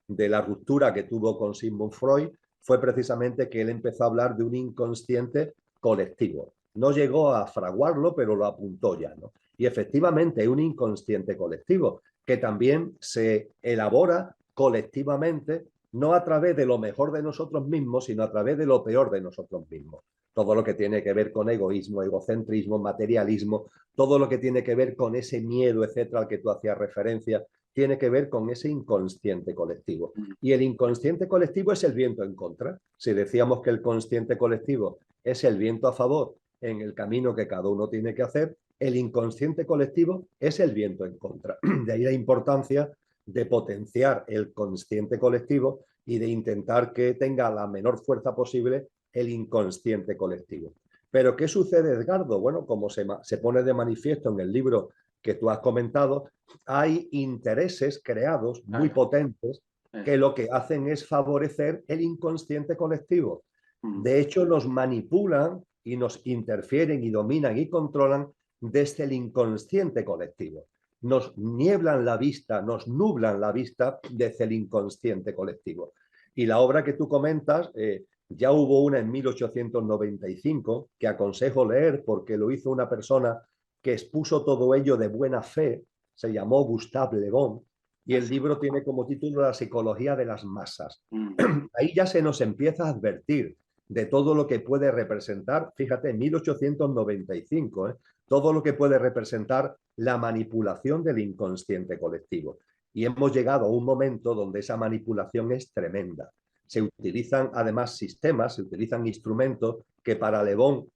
de la ruptura que tuvo con Sigmund Freud, fue precisamente que él empezó a hablar de un inconsciente colectivo. No llegó a fraguarlo, pero lo apuntó ya, ¿no? Y efectivamente hay un inconsciente colectivo que también se elabora colectivamente, no a través de lo mejor de nosotros mismos, sino a través de lo peor de nosotros mismos. Todo lo que tiene que ver con egoísmo, egocentrismo, materialismo, todo lo que tiene que ver con ese miedo, etcétera, al que tú hacías referencia, tiene que ver con ese inconsciente colectivo. Y el inconsciente colectivo es el viento en contra. Si decíamos que el consciente colectivo es el viento a favor en el camino que cada uno tiene que hacer, el inconsciente colectivo es el viento en contra. De ahí la importancia de potenciar el consciente colectivo y de intentar que tenga la menor fuerza posible el inconsciente colectivo. Pero ¿qué sucede, Edgardo? Bueno, como se pone de manifiesto en el libro que tú has comentado, hay intereses creados muy potentes que lo que hacen es favorecer el inconsciente colectivo. De hecho, nos manipulan y nos interfieren y dominan y controlan desde el inconsciente colectivo. Nos nieblan la vista, nos nublan la vista desde el inconsciente colectivo. Y la obra que tú comentas, ya hubo una en 1895 que aconsejo leer porque lo hizo una persona que expuso todo ello de buena fe, se llamó Gustave Le Bon, y el libro tiene como título La psicología de las masas. Ahí ya se nos empieza a advertir de todo lo que puede representar, fíjate, 1895, todo lo que puede representar la manipulación del inconsciente colectivo. Y hemos llegado a un momento donde esa manipulación es tremenda. Se utilizan además sistemas, se utilizan instrumentos que para Le Bon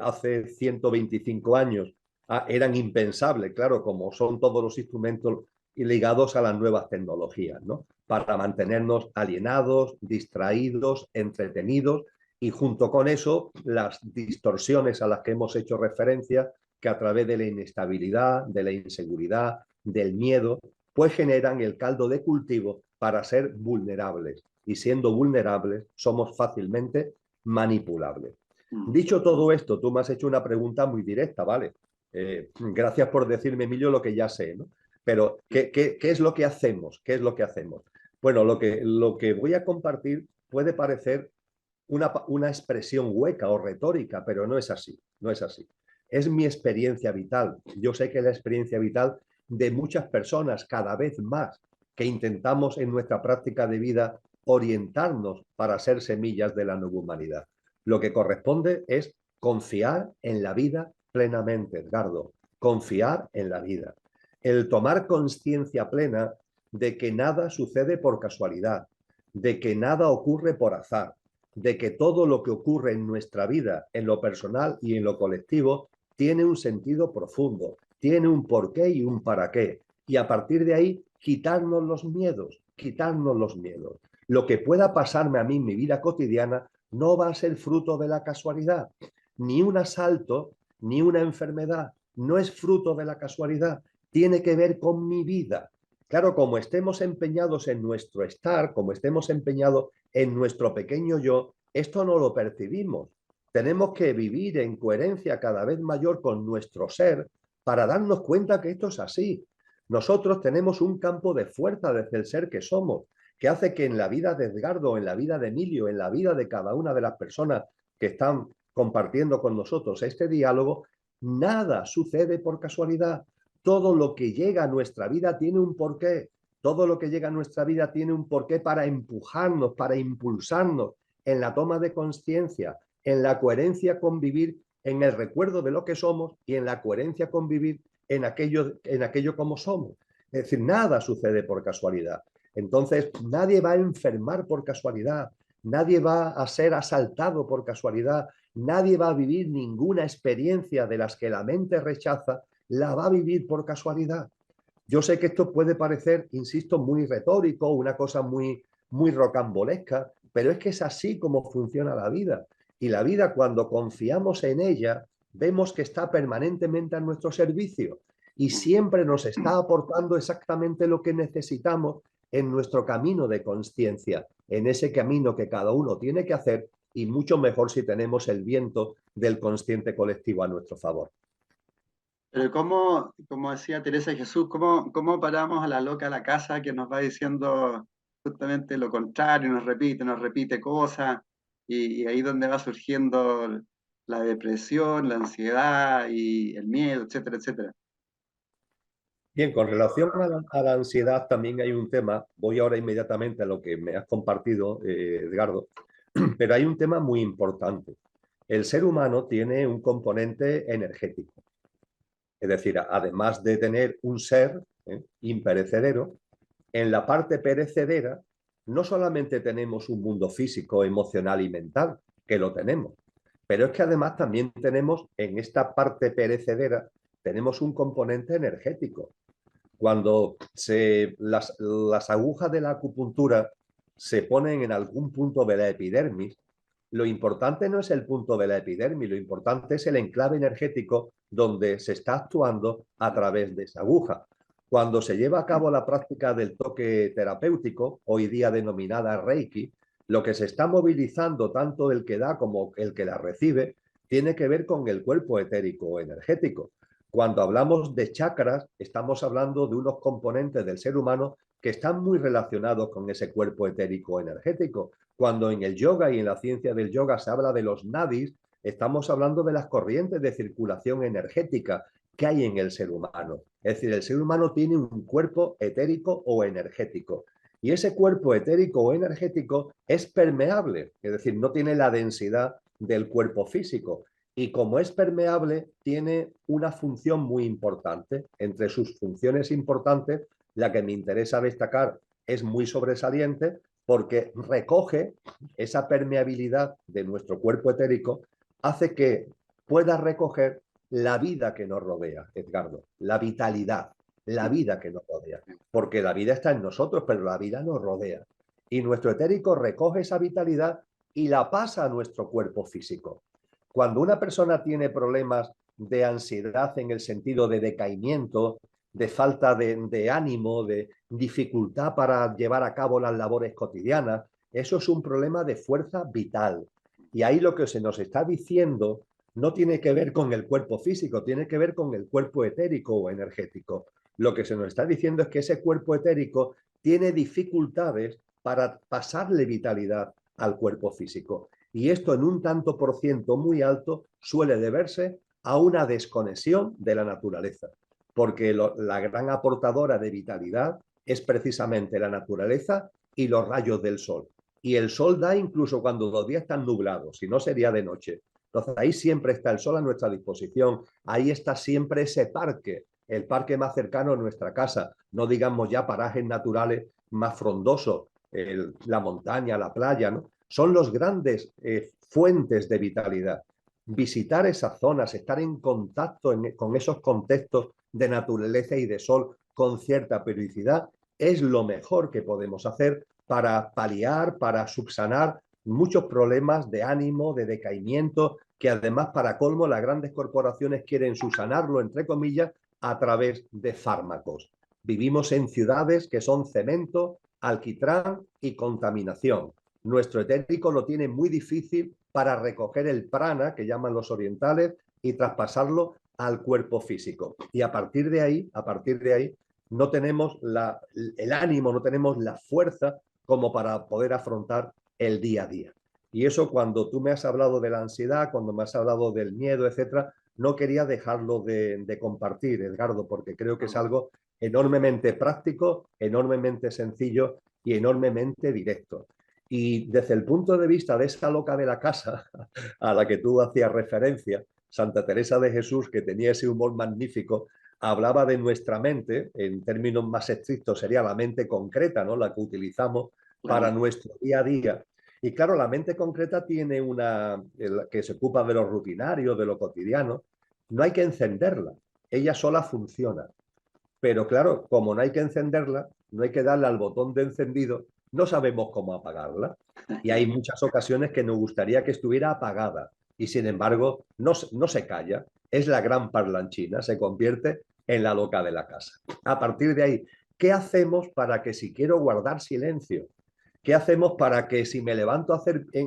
hace 125 años eran impensables, claro, como son todos los instrumentos ligados a las nuevas tecnologías, ¿no? Para mantenernos alienados, distraídos, entretenidos y junto con eso las distorsiones a las que hemos hecho referencia que a través de la inestabilidad, de la inseguridad, del miedo, pues generan el caldo de cultivo para ser vulnerables. Y siendo vulnerables, somos fácilmente manipulables. Dicho todo esto, tú me has hecho una pregunta muy directa, ¿vale? Gracias por decirme, Emilio, lo que ya sé, ¿no? Pero, ¿qué es lo que hacemos? ¿Qué es lo que hacemos? Bueno, lo que voy a compartir puede parecer una expresión hueca o retórica, pero no es así, no es así. Es mi experiencia vital. Yo sé que es la experiencia vital de muchas personas, cada vez más, que intentamos en nuestra práctica de vida orientarnos para ser semillas de la nueva humanidad. Lo que corresponde es confiar en la vida plenamente, Edgardo, confiar en la vida. El tomar conciencia plena de que nada sucede por casualidad, de que nada ocurre por azar, de que todo lo que ocurre en nuestra vida, en lo personal y en lo colectivo, tiene un sentido profundo, tiene un porqué y un para qué. Y a partir de ahí, quitarnos los miedos, quitarnos los miedos. Lo que pueda pasarme a mí en mi vida cotidiana no va a ser fruto de la casualidad. Ni un asalto, ni una enfermedad, no es fruto de la casualidad. Tiene que ver con mi vida. Claro, como estemos empeñados en nuestro estar, como estemos empeñados en nuestro pequeño yo, esto no lo percibimos. Tenemos que vivir en coherencia cada vez mayor con nuestro ser para darnos cuenta que esto es así. Nosotros tenemos un campo de fuerza desde el ser que somos, que hace que en la vida de Edgardo, en la vida de Emilio, en la vida de cada una de las personas que están compartiendo con nosotros este diálogo, nada sucede por casualidad. Todo lo que llega a nuestra vida tiene un porqué. Todo lo que llega a nuestra vida tiene un porqué para empujarnos, para impulsarnos en la toma de conciencia, en la coherencia con vivir, en el recuerdo de lo que somos y en la coherencia con vivir en aquello como somos. Es decir, nada sucede por casualidad. Entonces, nadie va a enfermar por casualidad, nadie va a ser asaltado por casualidad, Nadie va a vivir ninguna experiencia de las que la mente rechaza, la va a vivir por casualidad. Yo sé que esto puede parecer, insisto, muy retórico, una cosa muy rocambolesca, pero es que es así como funciona la vida. Y la vida, cuando confiamos en ella, vemos que está permanentemente a nuestro servicio y siempre nos está aportando exactamente lo que necesitamos en nuestro camino de consciencia, en ese camino que cada uno tiene que hacer, y mucho mejor si tenemos el viento del consciente colectivo a nuestro favor. Pero como decía Teresa de Jesús, ¿cómo paramos a la loca a la casa que nos va diciendo justamente lo contrario, nos repite cosas, y ahí donde va surgiendo la depresión, la ansiedad y el miedo, etcétera, etcétera? Bien, con relación a la ansiedad también hay un tema, voy ahora inmediatamente a lo que me has compartido, Edgardo, pero hay un tema muy importante. El ser humano tiene un componente energético, es decir, además de tener un ser imperecedero, en la parte perecedera no solamente tenemos un mundo físico, emocional y mental, que lo tenemos, pero es que además también tenemos en esta parte perecedera, tenemos un componente energético. Cuando las agujas de la acupuntura se ponen en algún punto de la epidermis, lo importante no es el punto de la epidermis, lo importante es el enclave energético donde se está actuando a través de esa aguja. Cuando se lleva a cabo la práctica del toque terapéutico, hoy día denominada Reiki, lo que se está movilizando tanto el que da como el que la recibe tiene que ver con el cuerpo etérico o energético. Cuando hablamos de chakras, estamos hablando de unos componentes del ser humano que están muy relacionados con ese cuerpo etérico energético. Cuando en el yoga y en la ciencia del yoga se habla de los nadis, estamos hablando de las corrientes de circulación energética que hay en el ser humano. Es decir, el ser humano tiene un cuerpo etérico o energético. Y ese cuerpo etérico o energético es permeable, es decir, no tiene la densidad del cuerpo físico. Y como es permeable, tiene una función muy importante. Entre sus funciones importantes, la que me interesa destacar es muy sobresaliente porque recoge esa permeabilidad de nuestro cuerpo etérico, hace que pueda recoger la vida que nos rodea, Edgardo, la vitalidad, la vida que nos rodea. Porque la vida está en nosotros, pero la vida nos rodea. Y nuestro etérico recoge esa vitalidad y la pasa a nuestro cuerpo físico. Cuando una persona tiene problemas de ansiedad en el sentido de decaimiento, de falta de ánimo, de dificultad para llevar a cabo las labores cotidianas, eso es un problema de fuerza vital. Y ahí lo que se nos está diciendo no tiene que ver con el cuerpo físico, tiene que ver con el cuerpo etérico o energético. Lo que se nos está diciendo es que ese cuerpo etérico tiene dificultades para pasarle vitalidad al cuerpo físico. Y esto en un tanto por ciento muy alto suele deberse a una desconexión de la naturaleza, porque la gran aportadora de vitalidad es precisamente la naturaleza y los rayos del sol. Y el sol da incluso cuando los días están nublados, si no sería de noche. Entonces ahí siempre está el sol a nuestra disposición, ahí está siempre ese parque, el parque más cercano a nuestra casa, no digamos ya parajes naturales más frondosos, la montaña, la playa, ¿no? Son los grandes fuentes de vitalidad. Visitar esas zonas, estar en contacto con esos contextos de naturaleza y de sol con cierta periodicidad, es lo mejor que podemos hacer para paliar, para subsanar muchos problemas de ánimo, de decaimiento, que además, para colmo, las grandes corporaciones quieren subsanarlo, entre comillas, a través de fármacos. Vivimos en ciudades que son cemento, alquitrán y contaminación. Nuestro etérico lo tiene muy difícil para recoger el prana, que llaman los orientales, y traspasarlo al cuerpo físico. Y a partir de ahí, no tenemos el ánimo, no tenemos la fuerza como para poder afrontar el día a día. Y eso, cuando tú me has hablado de la ansiedad, cuando me has hablado del miedo, etcétera, no quería dejarlo de compartir, Edgardo, porque creo que es algo enormemente práctico, enormemente sencillo y enormemente directo. Y desde el punto de vista de esa loca de la casa a la que tú hacías referencia, Santa Teresa de Jesús, que tenía ese humor magnífico, hablaba de nuestra mente, en términos más estrictos sería la mente concreta, ¿no? La que utilizamos para nuestro día a día. Y claro, la mente concreta tiene que se ocupa de lo rutinario, de lo cotidiano. No hay que encenderla, ella sola funciona. Pero claro, como no hay que encenderla, no hay que darle al botón de encendido, no sabemos cómo apagarla. Y hay muchas ocasiones que nos gustaría que estuviera apagada. Y sin embargo, no se calla. Es la gran parlanchina, se convierte en la loca de la casa. A partir de ahí, ¿qué hacemos para que si quiero guardar silencio? ¿Qué hacemos para que si me levanto a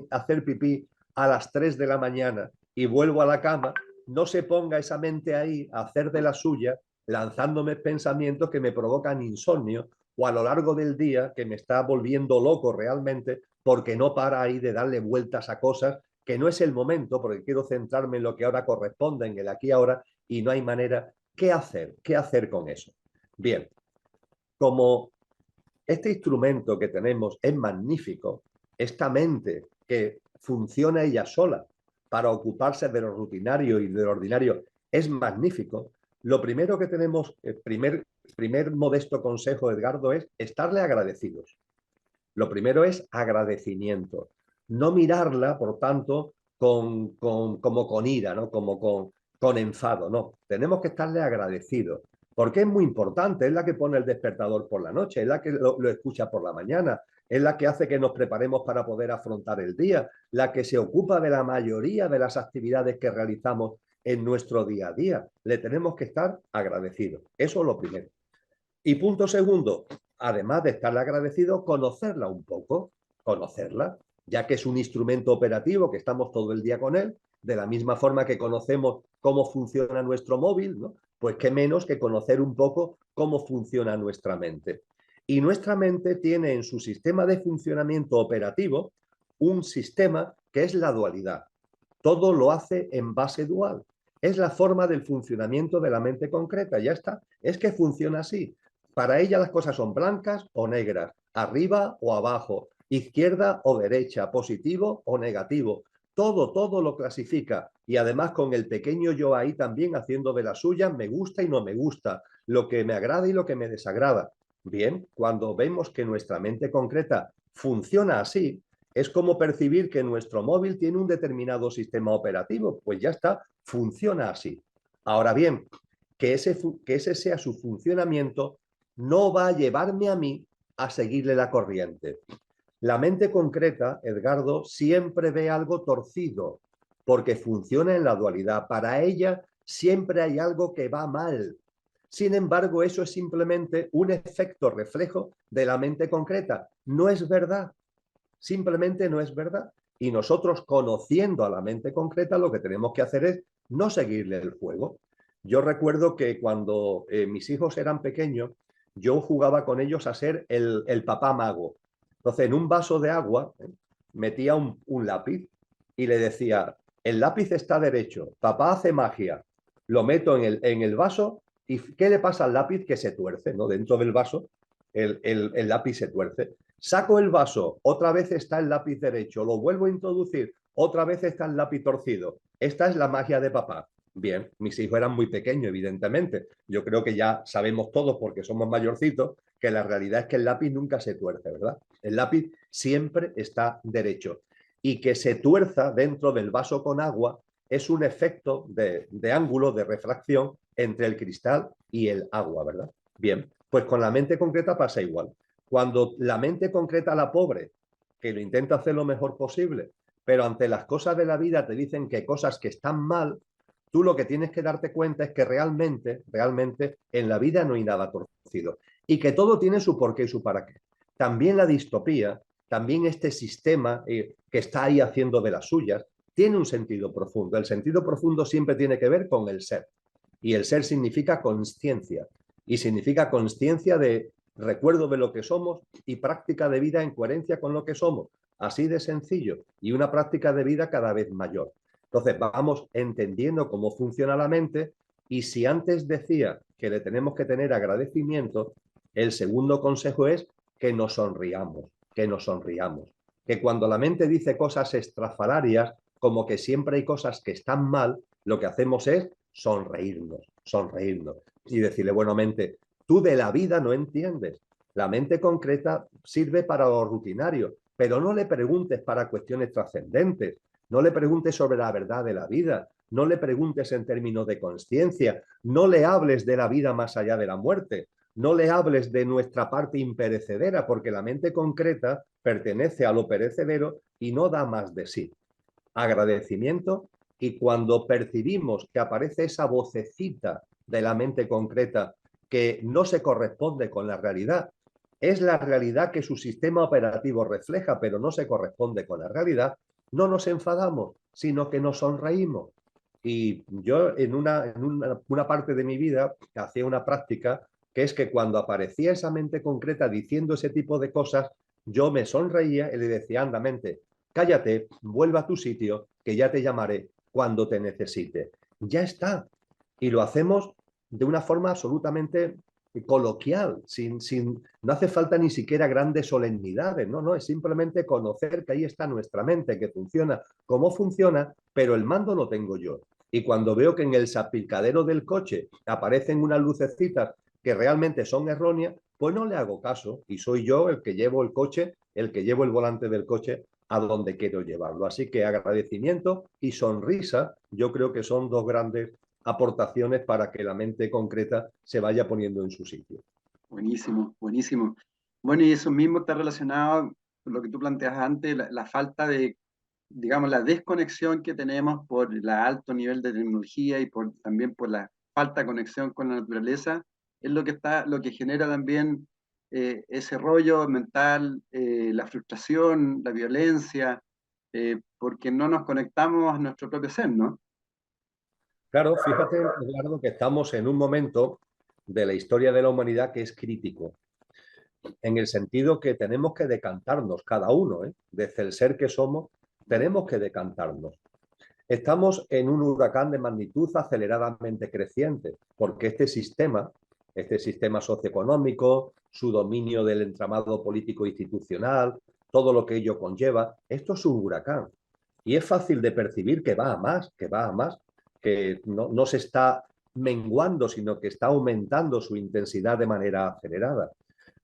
hacer pipí a las 3 de la mañana y vuelvo a la cama, no se ponga esa mente ahí a hacer de la suya, lanzándome pensamientos que me provocan insomnio o a lo largo del día que me está volviendo loco realmente porque no para ahí de darle vueltas a cosas que no es el momento porque quiero centrarme en lo que ahora corresponde, en el aquí y ahora, y no hay manera? ¿Qué hacer? ¿Qué hacer con eso? Bien, como este instrumento que tenemos es magnífico, esta mente que funciona ella sola para ocuparse de lo rutinario y de lo ordinario es magnífico. Lo primero que tenemos, el primer modesto consejo, Edgardo, es estarle agradecidos. Lo primero es agradecimiento. No mirarla, por tanto, como con ira, ¿no? Como con enfado, no. Tenemos que estarle agradecidos. Porque es muy importante, es la que pone el despertador por la noche, es la que lo escucha por la mañana, es la que hace que nos preparemos para poder afrontar el día, la que se ocupa de la mayoría de las actividades que realizamos en nuestro día a día. Le tenemos que estar agradecidos. Eso es lo primero. Y punto segundo, además de estarle agradecido, conocerla un poco, conocerla, ya que es un instrumento operativo que estamos todo el día con él, de la misma forma que conocemos cómo funciona nuestro móvil, ¿no? Pues qué menos que conocer un poco cómo funciona nuestra mente. Y nuestra mente tiene en su sistema de funcionamiento operativo un sistema que es la dualidad. Todo lo hace en base dual. Es la forma del funcionamiento de la mente concreta, ya está. Es que funciona así. Para ella las cosas son blancas o negras, arriba o abajo, izquierda o derecha, positivo o negativo. Todo lo clasifica y además con el pequeño yo ahí también haciendo de la suya, me gusta y no me gusta, lo que me agrada y lo que me desagrada. Bien, cuando vemos que nuestra mente concreta funciona así, es como percibir que nuestro móvil tiene un determinado sistema operativo, pues ya está, funciona así. Ahora bien, que ese sea su funcionamiento no va a llevarme a mí a seguirle la corriente. La mente concreta, Edgardo, siempre ve algo torcido, porque funciona en la dualidad. Para ella siempre hay algo que va mal. Sin embargo, eso es simplemente un efecto reflejo de la mente concreta. No es verdad. Simplemente no es verdad. Y nosotros, conociendo a la mente concreta, lo que tenemos que hacer es no seguirle el juego. Yo recuerdo que cuando mis hijos eran pequeños, yo jugaba con ellos a ser el papá mago. Entonces, en un vaso de agua, metía un lápiz y le decía, el lápiz está derecho, papá hace magia, lo meto en el vaso y ¿qué le pasa al lápiz? Que se tuerce, ¿no? Dentro del vaso el lápiz se tuerce. Saco el vaso, otra vez está el lápiz derecho, lo vuelvo a introducir, otra vez está el lápiz torcido. Esta es la magia de papá. Bien, mis hijos eran muy pequeños, evidentemente. Yo creo que ya sabemos todos, porque somos mayorcitos, que la realidad es que el lápiz nunca se tuerce, ¿verdad? El lápiz siempre está derecho. Y que se tuerza dentro del vaso con agua es un efecto de ángulo, de refracción entre el cristal y el agua, ¿verdad? Bien, pues con la mente concreta pasa igual. Cuando la mente concreta, la pobre, que lo intenta hacer lo mejor posible, pero ante las cosas de la vida te dicen que cosas que están mal, tú lo que tienes que darte cuenta es que realmente en la vida no hay nada torcido y que todo tiene su porqué y su para qué. También la distopía, también este sistema que está ahí haciendo de las suyas, tiene un sentido profundo. El sentido profundo siempre tiene que ver con el ser. Y el ser significa consciencia. Y significa consciencia de recuerdo de lo que somos y práctica de vida en coherencia con lo que somos. Así de sencillo. Y una práctica de vida cada vez mayor. Entonces vamos entendiendo cómo funciona la mente y si antes decía que le tenemos que tener agradecimiento, el segundo consejo es que nos sonriamos, que nos sonriamos. Que cuando la mente dice cosas estrafalarias, como que siempre hay cosas que están mal, lo que hacemos es sonreírnos y decirle, bueno, mente, tú de la vida no entiendes. La mente concreta sirve para lo rutinario, pero no le preguntes para cuestiones trascendentes, no le preguntes sobre la verdad de la vida, no le preguntes en términos de consciencia, no le hables de la vida más allá de la muerte, no le hables de nuestra parte imperecedera, porque la mente concreta pertenece a lo perecedero y no da más de sí. Agradecimiento, y cuando percibimos que aparece esa vocecita de la mente concreta que no se corresponde con la realidad, es la realidad que su sistema operativo refleja, pero no se corresponde con la realidad, no nos enfadamos, sino que nos sonreímos. Y yo en una parte de mi vida hacía una práctica que es que cuando aparecía esa mente concreta diciendo ese tipo de cosas, yo me sonreía y le decía, anda mente, cállate, vuelve a tu sitio, que ya te llamaré cuando te necesite. Ya está. Y lo hacemos de una forma absolutamente coloquial, no hace falta ni siquiera grandes solemnidades, no, es simplemente conocer que ahí está nuestra mente, que funciona como funciona, pero el mando lo tengo yo. Y cuando veo que en el salpicadero del coche aparecen unas lucecitas que realmente son erróneas, pues no le hago caso y soy yo el que llevo el coche, el que llevo el volante del coche a donde quiero llevarlo. Así que agradecimiento y sonrisa, yo creo que son dos grandes aportaciones para que la mente concreta se vaya poniendo en su sitio. Buenísimo, buenísimo. Bueno, y eso mismo está relacionado con lo que tú planteas antes, la falta de, digamos, la desconexión que tenemos por el alto nivel de tecnología y también por la falta de conexión con la naturaleza, es lo que genera también ese rollo mental, la frustración, la violencia, porque no nos conectamos a nuestro propio ser, ¿no? Claro, fíjate, Eduardo, que estamos en un momento de la historia de la humanidad que es crítico, en el sentido que tenemos que decantarnos cada uno, desde el ser que somos, tenemos que decantarnos. Estamos en un huracán de magnitud aceleradamente creciente, porque este sistema socioeconómico, su dominio del entramado político institucional, todo lo que ello conlleva, esto es un huracán. Y es fácil de percibir que va a más, que no se está menguando, sino que está aumentando su intensidad de manera acelerada.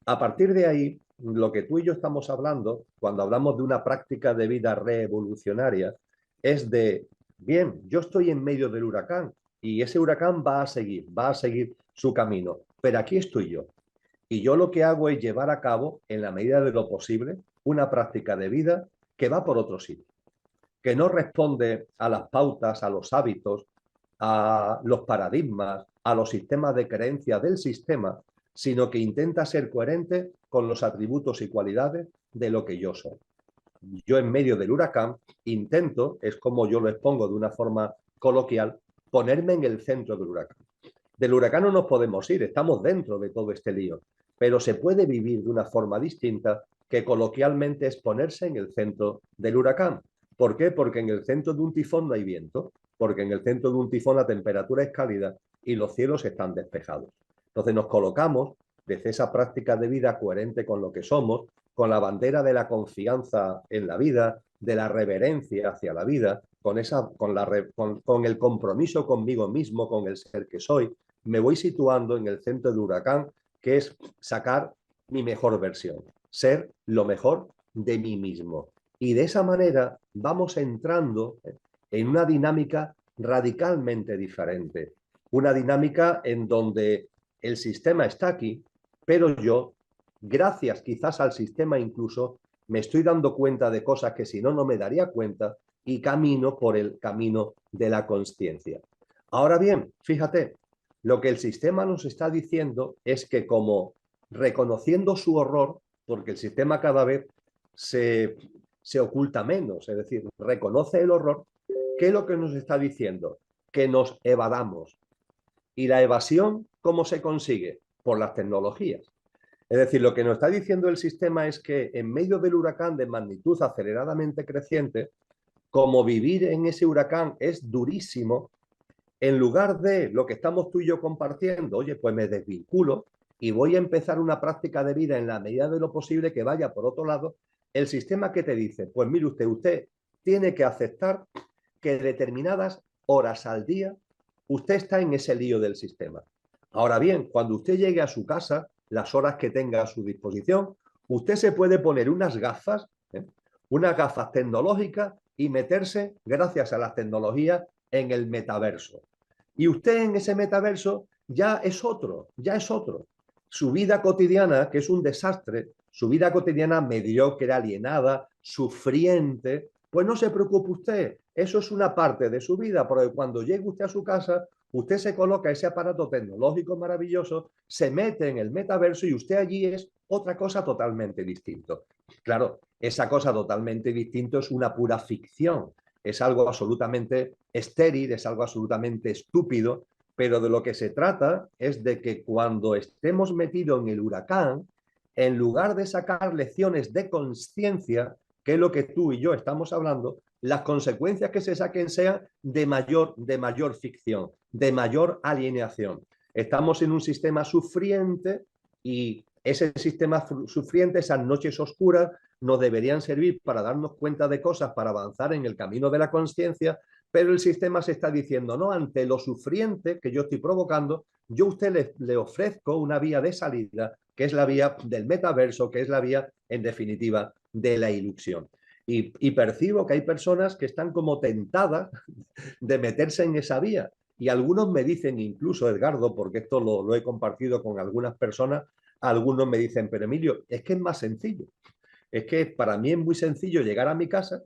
A partir de ahí, lo que tú y yo estamos hablando, cuando hablamos de una práctica de vida revolucionaria, es de, bien, yo estoy en medio del huracán y ese huracán va a seguir su camino, pero aquí estoy yo. Y yo lo que hago es llevar a cabo, en la medida de lo posible, una práctica de vida que va por otro sitio, que no responde a las pautas, a los hábitos, a los paradigmas, a los sistemas de creencia del sistema, sino que intenta ser coherente con los atributos y cualidades de lo que yo soy. Yo en medio del huracán intento, es como yo lo expongo de una forma coloquial, ponerme en el centro del huracán. Del huracán no nos podemos ir, estamos dentro de todo este lío, pero se puede vivir de una forma distinta que coloquialmente es ponerse en el centro del huracán. ¿Por qué? Porque en el centro de un tifón no hay viento, porque en el centro de un tifón la temperatura es cálida y los cielos están despejados. Entonces nos colocamos desde esa práctica de vida coherente con lo que somos, con la bandera de la confianza en la vida, de la reverencia hacia la vida, con el compromiso conmigo mismo, con el ser que soy, me voy situando en el centro del huracán, que es sacar mi mejor versión, ser lo mejor de mí mismo. Y de esa manera vamos entrando en una dinámica radicalmente diferente, una dinámica en donde el sistema está aquí, pero yo, gracias quizás al sistema incluso, me estoy dando cuenta de cosas que si no, no me daría cuenta y camino por el camino de la consciencia. Ahora bien, fíjate, lo que el sistema nos está diciendo es que como reconociendo su horror, porque el sistema cada vez se oculta menos, es decir, reconoce el horror, ¿qué es lo que nos está diciendo? Que nos evadamos. ¿Y la evasión cómo se consigue? Por las tecnologías. Es decir, lo que nos está diciendo el sistema es que en medio del huracán de magnitud aceleradamente creciente, como vivir en ese huracán es durísimo, en lugar de lo que estamos tú y yo compartiendo, oye, pues me desvinculo y voy a empezar una práctica de vida en la medida de lo posible que vaya por otro lado, el sistema que te dice, pues mire usted tiene que aceptar que determinadas horas al día usted está en ese lío del sistema. Ahora bien, cuando usted llegue a su casa, las horas que tenga a su disposición, usted se puede poner unas gafas ¿eh? Unas gafas tecnológicas y meterse, gracias a las tecnologías, en el metaverso. Y usted en ese metaverso ya es otro, ya es otro. Su vida cotidiana, que es un desastre, su vida cotidiana mediocre, alienada, sufriente, pues no se preocupe usted, eso es una parte de su vida, porque cuando llegue usted a su casa, usted se coloca ese aparato tecnológico maravilloso, se mete en el metaverso y usted allí es otra cosa totalmente distinta. Claro, esa cosa totalmente distinta es una pura ficción, es algo absolutamente estéril, es algo absolutamente estúpido, pero de lo que se trata es de que cuando estemos metidos en el huracán, en lugar de sacar lecciones de conciencia, que es lo que tú y yo estamos hablando, las consecuencias que se saquen sean de mayor ficción, de mayor alienación. Estamos en un sistema sufriente y ese sistema sufriente, esas noches oscuras, nos deberían servir para darnos cuenta de cosas, para avanzar en el camino de la conciencia, pero el sistema se está diciendo, no, ante lo sufriente que yo estoy provocando, yo a usted le ofrezco una vía de salida, que es la vía del metaverso, que es la vía, en definitiva, de la ilusión. Y percibo que hay personas que están como tentadas de meterse en esa vía. Y algunos me dicen, incluso Edgardo, porque esto lo he compartido con algunas personas, algunos me dicen, pero Emilio, es que es más sencillo. Es que para mí es muy sencillo llegar a mi casa,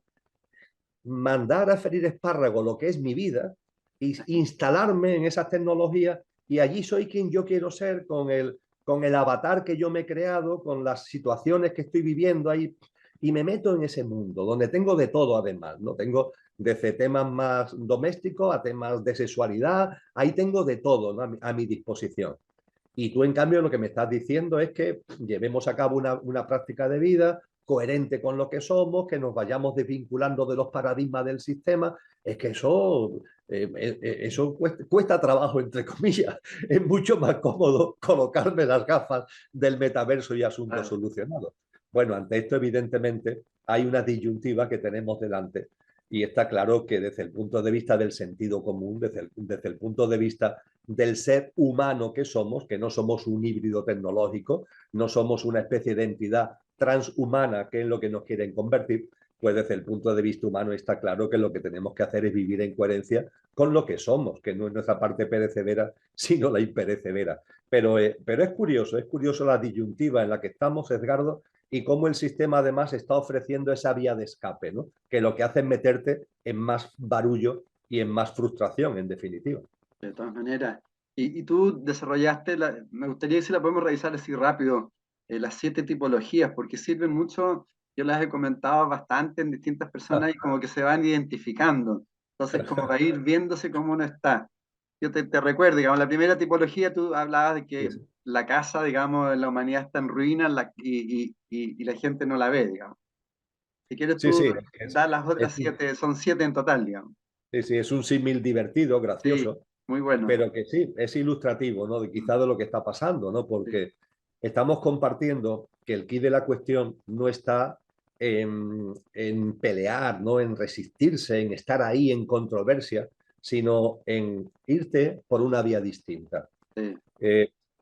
mandar a freír espárragos lo que es mi vida y instalarme en esas tecnologías y allí soy quien yo quiero ser con el avatar que yo me he creado, con las situaciones que estoy viviendo ahí y me meto en ese mundo donde tengo de todo además, ¿no? Tengo desde temas más domésticos a temas de sexualidad, ahí tengo de todo, ¿no? a mi disposición. Y tú, en cambio, lo que me estás diciendo es que llevemos a cabo una práctica de vida coherente con lo que somos, que nos vayamos desvinculando de los paradigmas del sistema. Es que eso cuesta trabajo, entre comillas. Es mucho más cómodo colocarme las gafas del metaverso y asuntos solucionados. Bueno, ante esto, evidentemente, hay una disyuntiva que tenemos delante. Y está claro que desde el punto de vista del sentido común, desde el punto de vista del ser humano que somos, que no somos un híbrido tecnológico, no somos una especie de entidad transhumana, que es lo que nos quieren convertir, pues desde el punto de vista humano está claro que lo que tenemos que hacer es vivir en coherencia con lo que somos, que no es nuestra parte perecedera, sino la imperecedera. Pero es curioso la disyuntiva en la que estamos, Edgardo, y cómo el sistema además está ofreciendo esa vía de escape, ¿no? Que lo que hace es meterte en más barullo y en más frustración, en definitiva. De todas maneras. Y tú desarrollaste, me gustaría si la podemos revisar así rápido, las 7 tipologías, porque sirven mucho, yo las he comentado bastante en distintas personas y como que se van identificando. Entonces, como va a ir viéndose cómo uno está. Yo te recuerdo, digamos, la primera tipología tú hablabas de que Sí. la casa, digamos, la humanidad está en ruinas y la gente no la ve, digamos. Si quieres Sí, tú sí, dar las otras 7, son 7 en total, digamos. sí, es un símil divertido, Sí, gracioso, muy bueno. pero que sí, es ilustrativo, ¿no? Quizá de lo que está pasando, ¿no? Sí, Porque estamos compartiendo que el quid de la cuestión no está en pelear, ¿no? En resistirse, en estar ahí en controversia, sino en irte por una vía distinta. sí.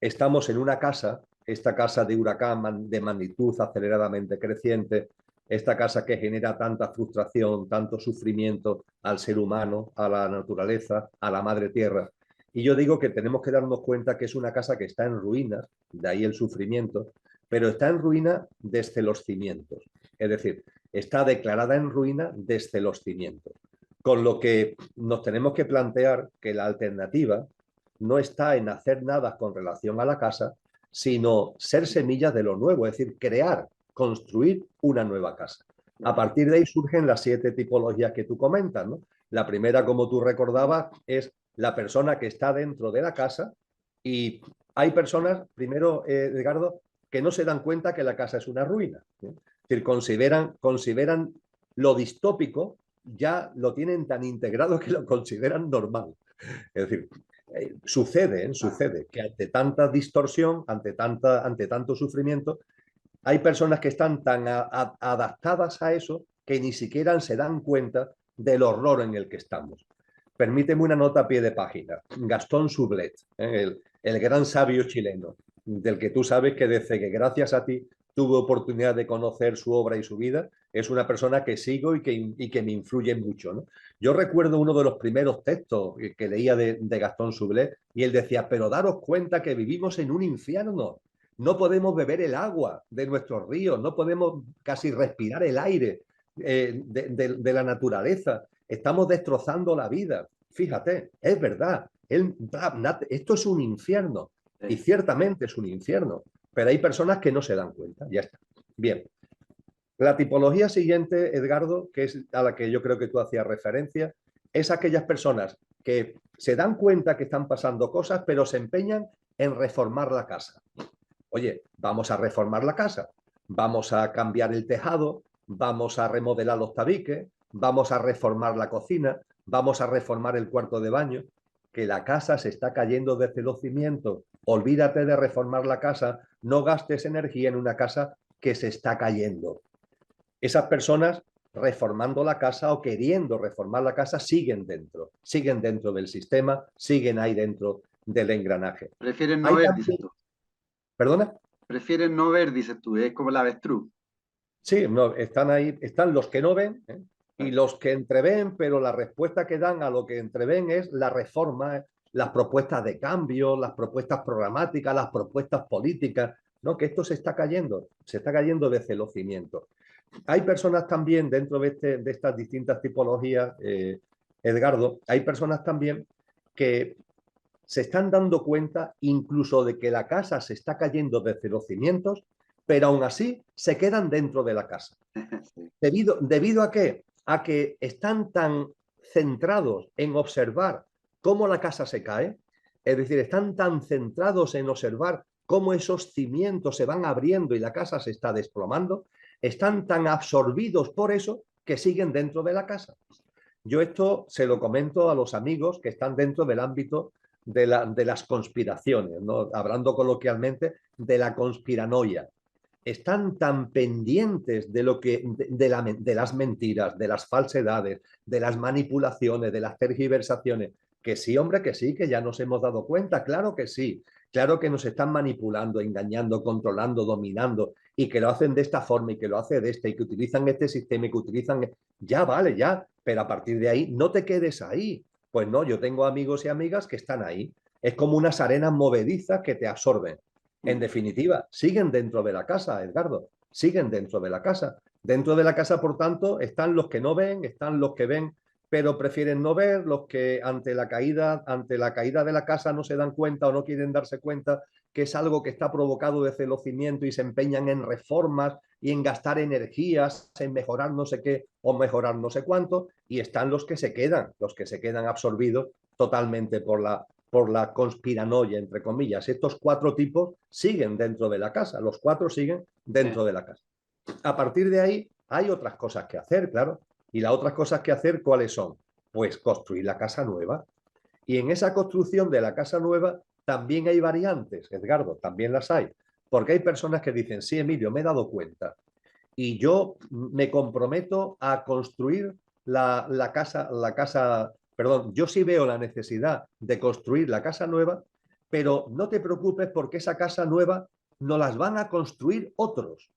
Estamos en una casa, esta casa de huracán de magnitud aceleradamente creciente, esta casa que genera tanta frustración, tanto sufrimiento al ser humano, a la naturaleza, a la madre tierra. Y yo digo que tenemos que darnos cuenta que es una casa que está en ruinas, de ahí el sufrimiento, pero está en ruina desde los cimientos. Es decir, está declarada en ruina desde los cimientos. Con lo que nos tenemos que plantear que la alternativa no está en hacer nada con relación a la casa, sino ser semillas de lo nuevo, es decir, crear, construir una nueva casa. A partir de ahí surgen las 7 tipologías que tú comentas, ¿no? La primera, como tú recordabas, es la persona que está dentro de la casa y hay personas, primero, Edgardo, que no se dan cuenta que la casa es una ruina. Es decir, consideran lo distópico, ya lo tienen tan integrado que lo consideran normal. Es decir, sucede que ante tanta distorsión, ante tanto sufrimiento, hay personas que están tan adaptadas a eso que ni siquiera se dan cuenta del horror en el que estamos. Permíteme una nota a pie de página. Gastón Sublet, el gran sabio chileno, del que tú sabes que desde que gracias a ti tuve oportunidad de conocer su obra y su vida, es una persona que sigo y que me influye mucho, ¿no? Yo recuerdo uno de los primeros textos que leía de Gastón Sublet y él decía, pero daros cuenta que vivimos en un infierno, no podemos beber el agua de nuestros ríos, no podemos casi respirar el aire de la naturaleza, estamos destrozando la vida. Fíjate, es verdad, esto es un infierno y ciertamente es un infierno, pero hay personas que no se dan cuenta, ya está. Bien, la tipología siguiente, Edgardo, que es a la que yo creo que tú hacías referencia, es aquellas personas que se dan cuenta que están pasando cosas, pero se empeñan en reformar la casa. Oye, vamos a reformar la casa, vamos a cambiar el tejado, vamos a remodelar los tabiques, vamos a reformar la cocina, vamos a reformar el cuarto de baño, que la casa se está cayendo desde los cimientos. Olvídate de reformar la casa, no gastes energía en una casa que se está cayendo. Esas personas reformando la casa o queriendo reformar la casa siguen dentro del sistema, siguen ahí dentro del engranaje. Prefieren no ver, dices tú. ¿Perdona? Prefieren no ver, dices tú, es como la avestruz. Sí, no, están ahí, están los que no ven, ¿eh? Y los que entreven, pero la respuesta que dan a lo que entreven es la reforma, las propuestas de cambio, las propuestas programáticas, las propuestas políticas, ¿no? Que esto se está cayendo desde los cimientos. Hay personas también dentro de estas distintas tipologías, Edgardo, hay personas también que se están dando cuenta incluso de que la casa se está cayendo desde los cimientos, pero aún así se quedan dentro de la casa. Sí. ¿Debido a qué? A que están tan centrados en observar cómo la casa se cae, es decir, están tan centrados en observar cómo esos cimientos se van abriendo y la casa se está desplomando, están tan absorbidos por eso que siguen dentro de la casa. Yo esto se lo comento a los amigos que están dentro del ámbito de las conspiraciones, ¿no? Hablando coloquialmente de la conspiranoia. Están tan pendientes de las mentiras, de las falsedades, de las manipulaciones, de las tergiversaciones, que sí, hombre, que sí, que ya nos hemos dado cuenta, claro que sí, claro que nos están manipulando, engañando, controlando, dominando, y que lo hacen de esta forma y que lo hacen de esta, y que utilizan este sistema y que utilizan... Ya vale, ya, pero a partir de ahí no te quedes ahí. Pues no, yo tengo amigos y amigas que están ahí. Es como unas arenas movedizas que te absorben. En definitiva, siguen dentro de la casa, Edgardo, siguen dentro de la casa. Dentro de la casa, por tanto, están los que no ven, están los que ven, pero prefieren no ver, los que ante la caída de la casa no se dan cuenta o no quieren darse cuenta que es algo que está provocado de celocimiento y se empeñan en reformas y en gastar energías, en mejorar no sé qué o mejorar no sé cuánto, y están los que se quedan absorbidos totalmente por la conspiranoia, entre comillas. Estos cuatro tipos siguen dentro de la casa, los cuatro siguen dentro de la casa. A partir de ahí hay otras cosas que hacer, claro. Y las otras cosas que hacer, ¿cuáles son? Pues construir la casa nueva. Y en esa construcción de la casa nueva también hay variantes, Edgardo, también las hay. Porque hay personas que dicen, sí, Emilio, me he dado cuenta. Y yo me comprometo a construir la casa, perdón, yo sí veo la necesidad de construir la casa nueva, pero no te preocupes porque esa casa nueva no las van a construir otros.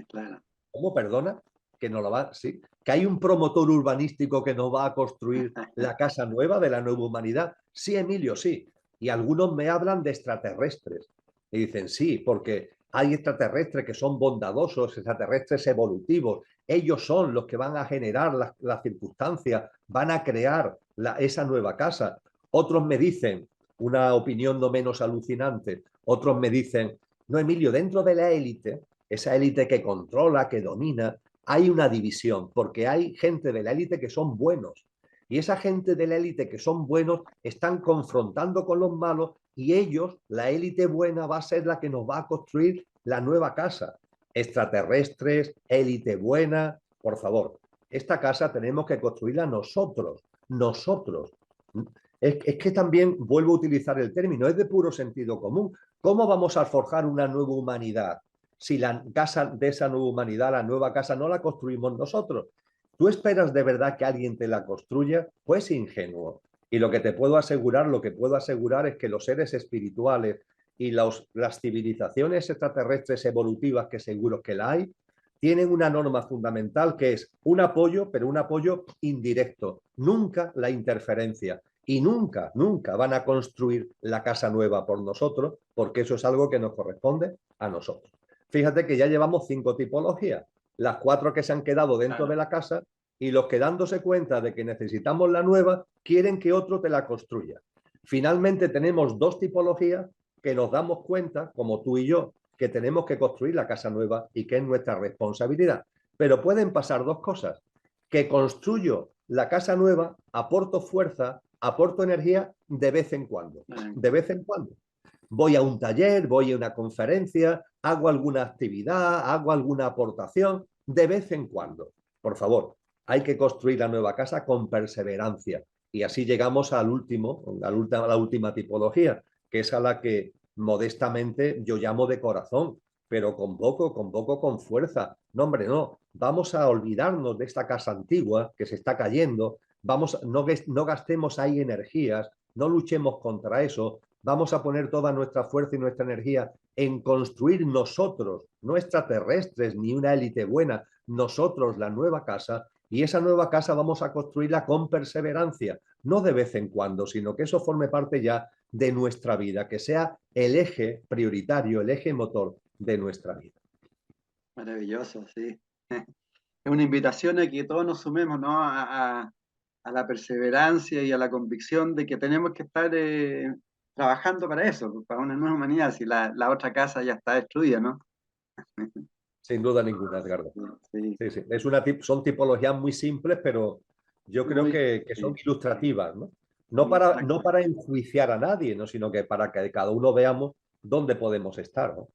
Claro. ¿Cómo, perdona? Que no lo va, sí. Que hay un promotor urbanístico que nos va a construir la casa nueva de la nueva humanidad. Sí, Emilio, sí. Y algunos me hablan de extraterrestres. Y dicen, sí, porque hay extraterrestres que son bondadosos, extraterrestres evolutivos. Ellos son los que van a generar las circunstancias, van a crear esa nueva casa. Otros me dicen, una opinión no menos alucinante, otros me dicen, no, Emilio, dentro de la élite, esa élite que controla, que domina, hay una división, porque hay gente de la élite que son buenos. Y esa gente de la élite que son buenos están confrontando con los malos y ellos, la élite buena, va a ser la que nos va a construir la nueva casa. Extraterrestres, élite buena, por favor. Esta casa tenemos que construirla nosotros. Es que también vuelvo a utilizar el término, es de puro sentido común. ¿Cómo vamos a forjar una nueva humanidad si la casa de esa nueva humanidad, la nueva casa, no la construimos nosotros? ¿Tú esperas de verdad que alguien te la construya? Pues ingenuo. Y lo que puedo asegurar es que los seres espirituales y las civilizaciones extraterrestres evolutivas, que seguro que la hay, tienen una norma fundamental que es un apoyo, pero un apoyo indirecto, nunca la interferencia. Y nunca, nunca van a construir la casa nueva por nosotros, porque eso es algo que nos corresponde a nosotros. Fíjate que ya llevamos 5 tipologías, las 4 que se han quedado dentro de la casa y los que dándose cuenta de que necesitamos la nueva, quieren que otro te la construya. Finalmente tenemos 2 tipologías que nos damos cuenta, como tú y yo, que tenemos que construir la casa nueva y que es nuestra responsabilidad. Pero pueden pasar 2 cosas, que construyo la casa nueva, aporto fuerza, aporto energía de vez en cuando, de vez en cuando. Voy a un taller, voy a una conferencia, hago alguna actividad, hago alguna aportación, de vez en cuando. Por favor, hay que construir la nueva casa con perseverancia. Y así llegamos al último, a la última tipología, que es a la que modestamente yo llamo de corazón, pero convoco con fuerza. No, hombre, no. Vamos a olvidarnos de esta casa antigua que se está cayendo. No gastemos ahí energías, no luchemos contra eso. Vamos a poner toda nuestra fuerza y nuestra energía en construir nosotros, no extraterrestres ni una élite buena, nosotros la nueva casa, y esa nueva casa vamos a construirla con perseverancia, no de vez en cuando, sino que eso forme parte ya de nuestra vida, que sea el eje prioritario, el eje motor de nuestra vida. Maravilloso, sí. Es una invitación a que todos nos sumemos, ¿no? A la perseverancia y a la convicción de que tenemos que estar trabajando para eso, para una nueva humanidad, si la otra casa ya está destruida, ¿no? Sin duda ninguna, Edgardo. Sí. Sí, sí. Son tipologías muy simples, pero yo creo que son ilustrativas, ¿no? No para enjuiciar a nadie, ¿no? Sino que para que cada uno veamos dónde podemos estar, ¿no?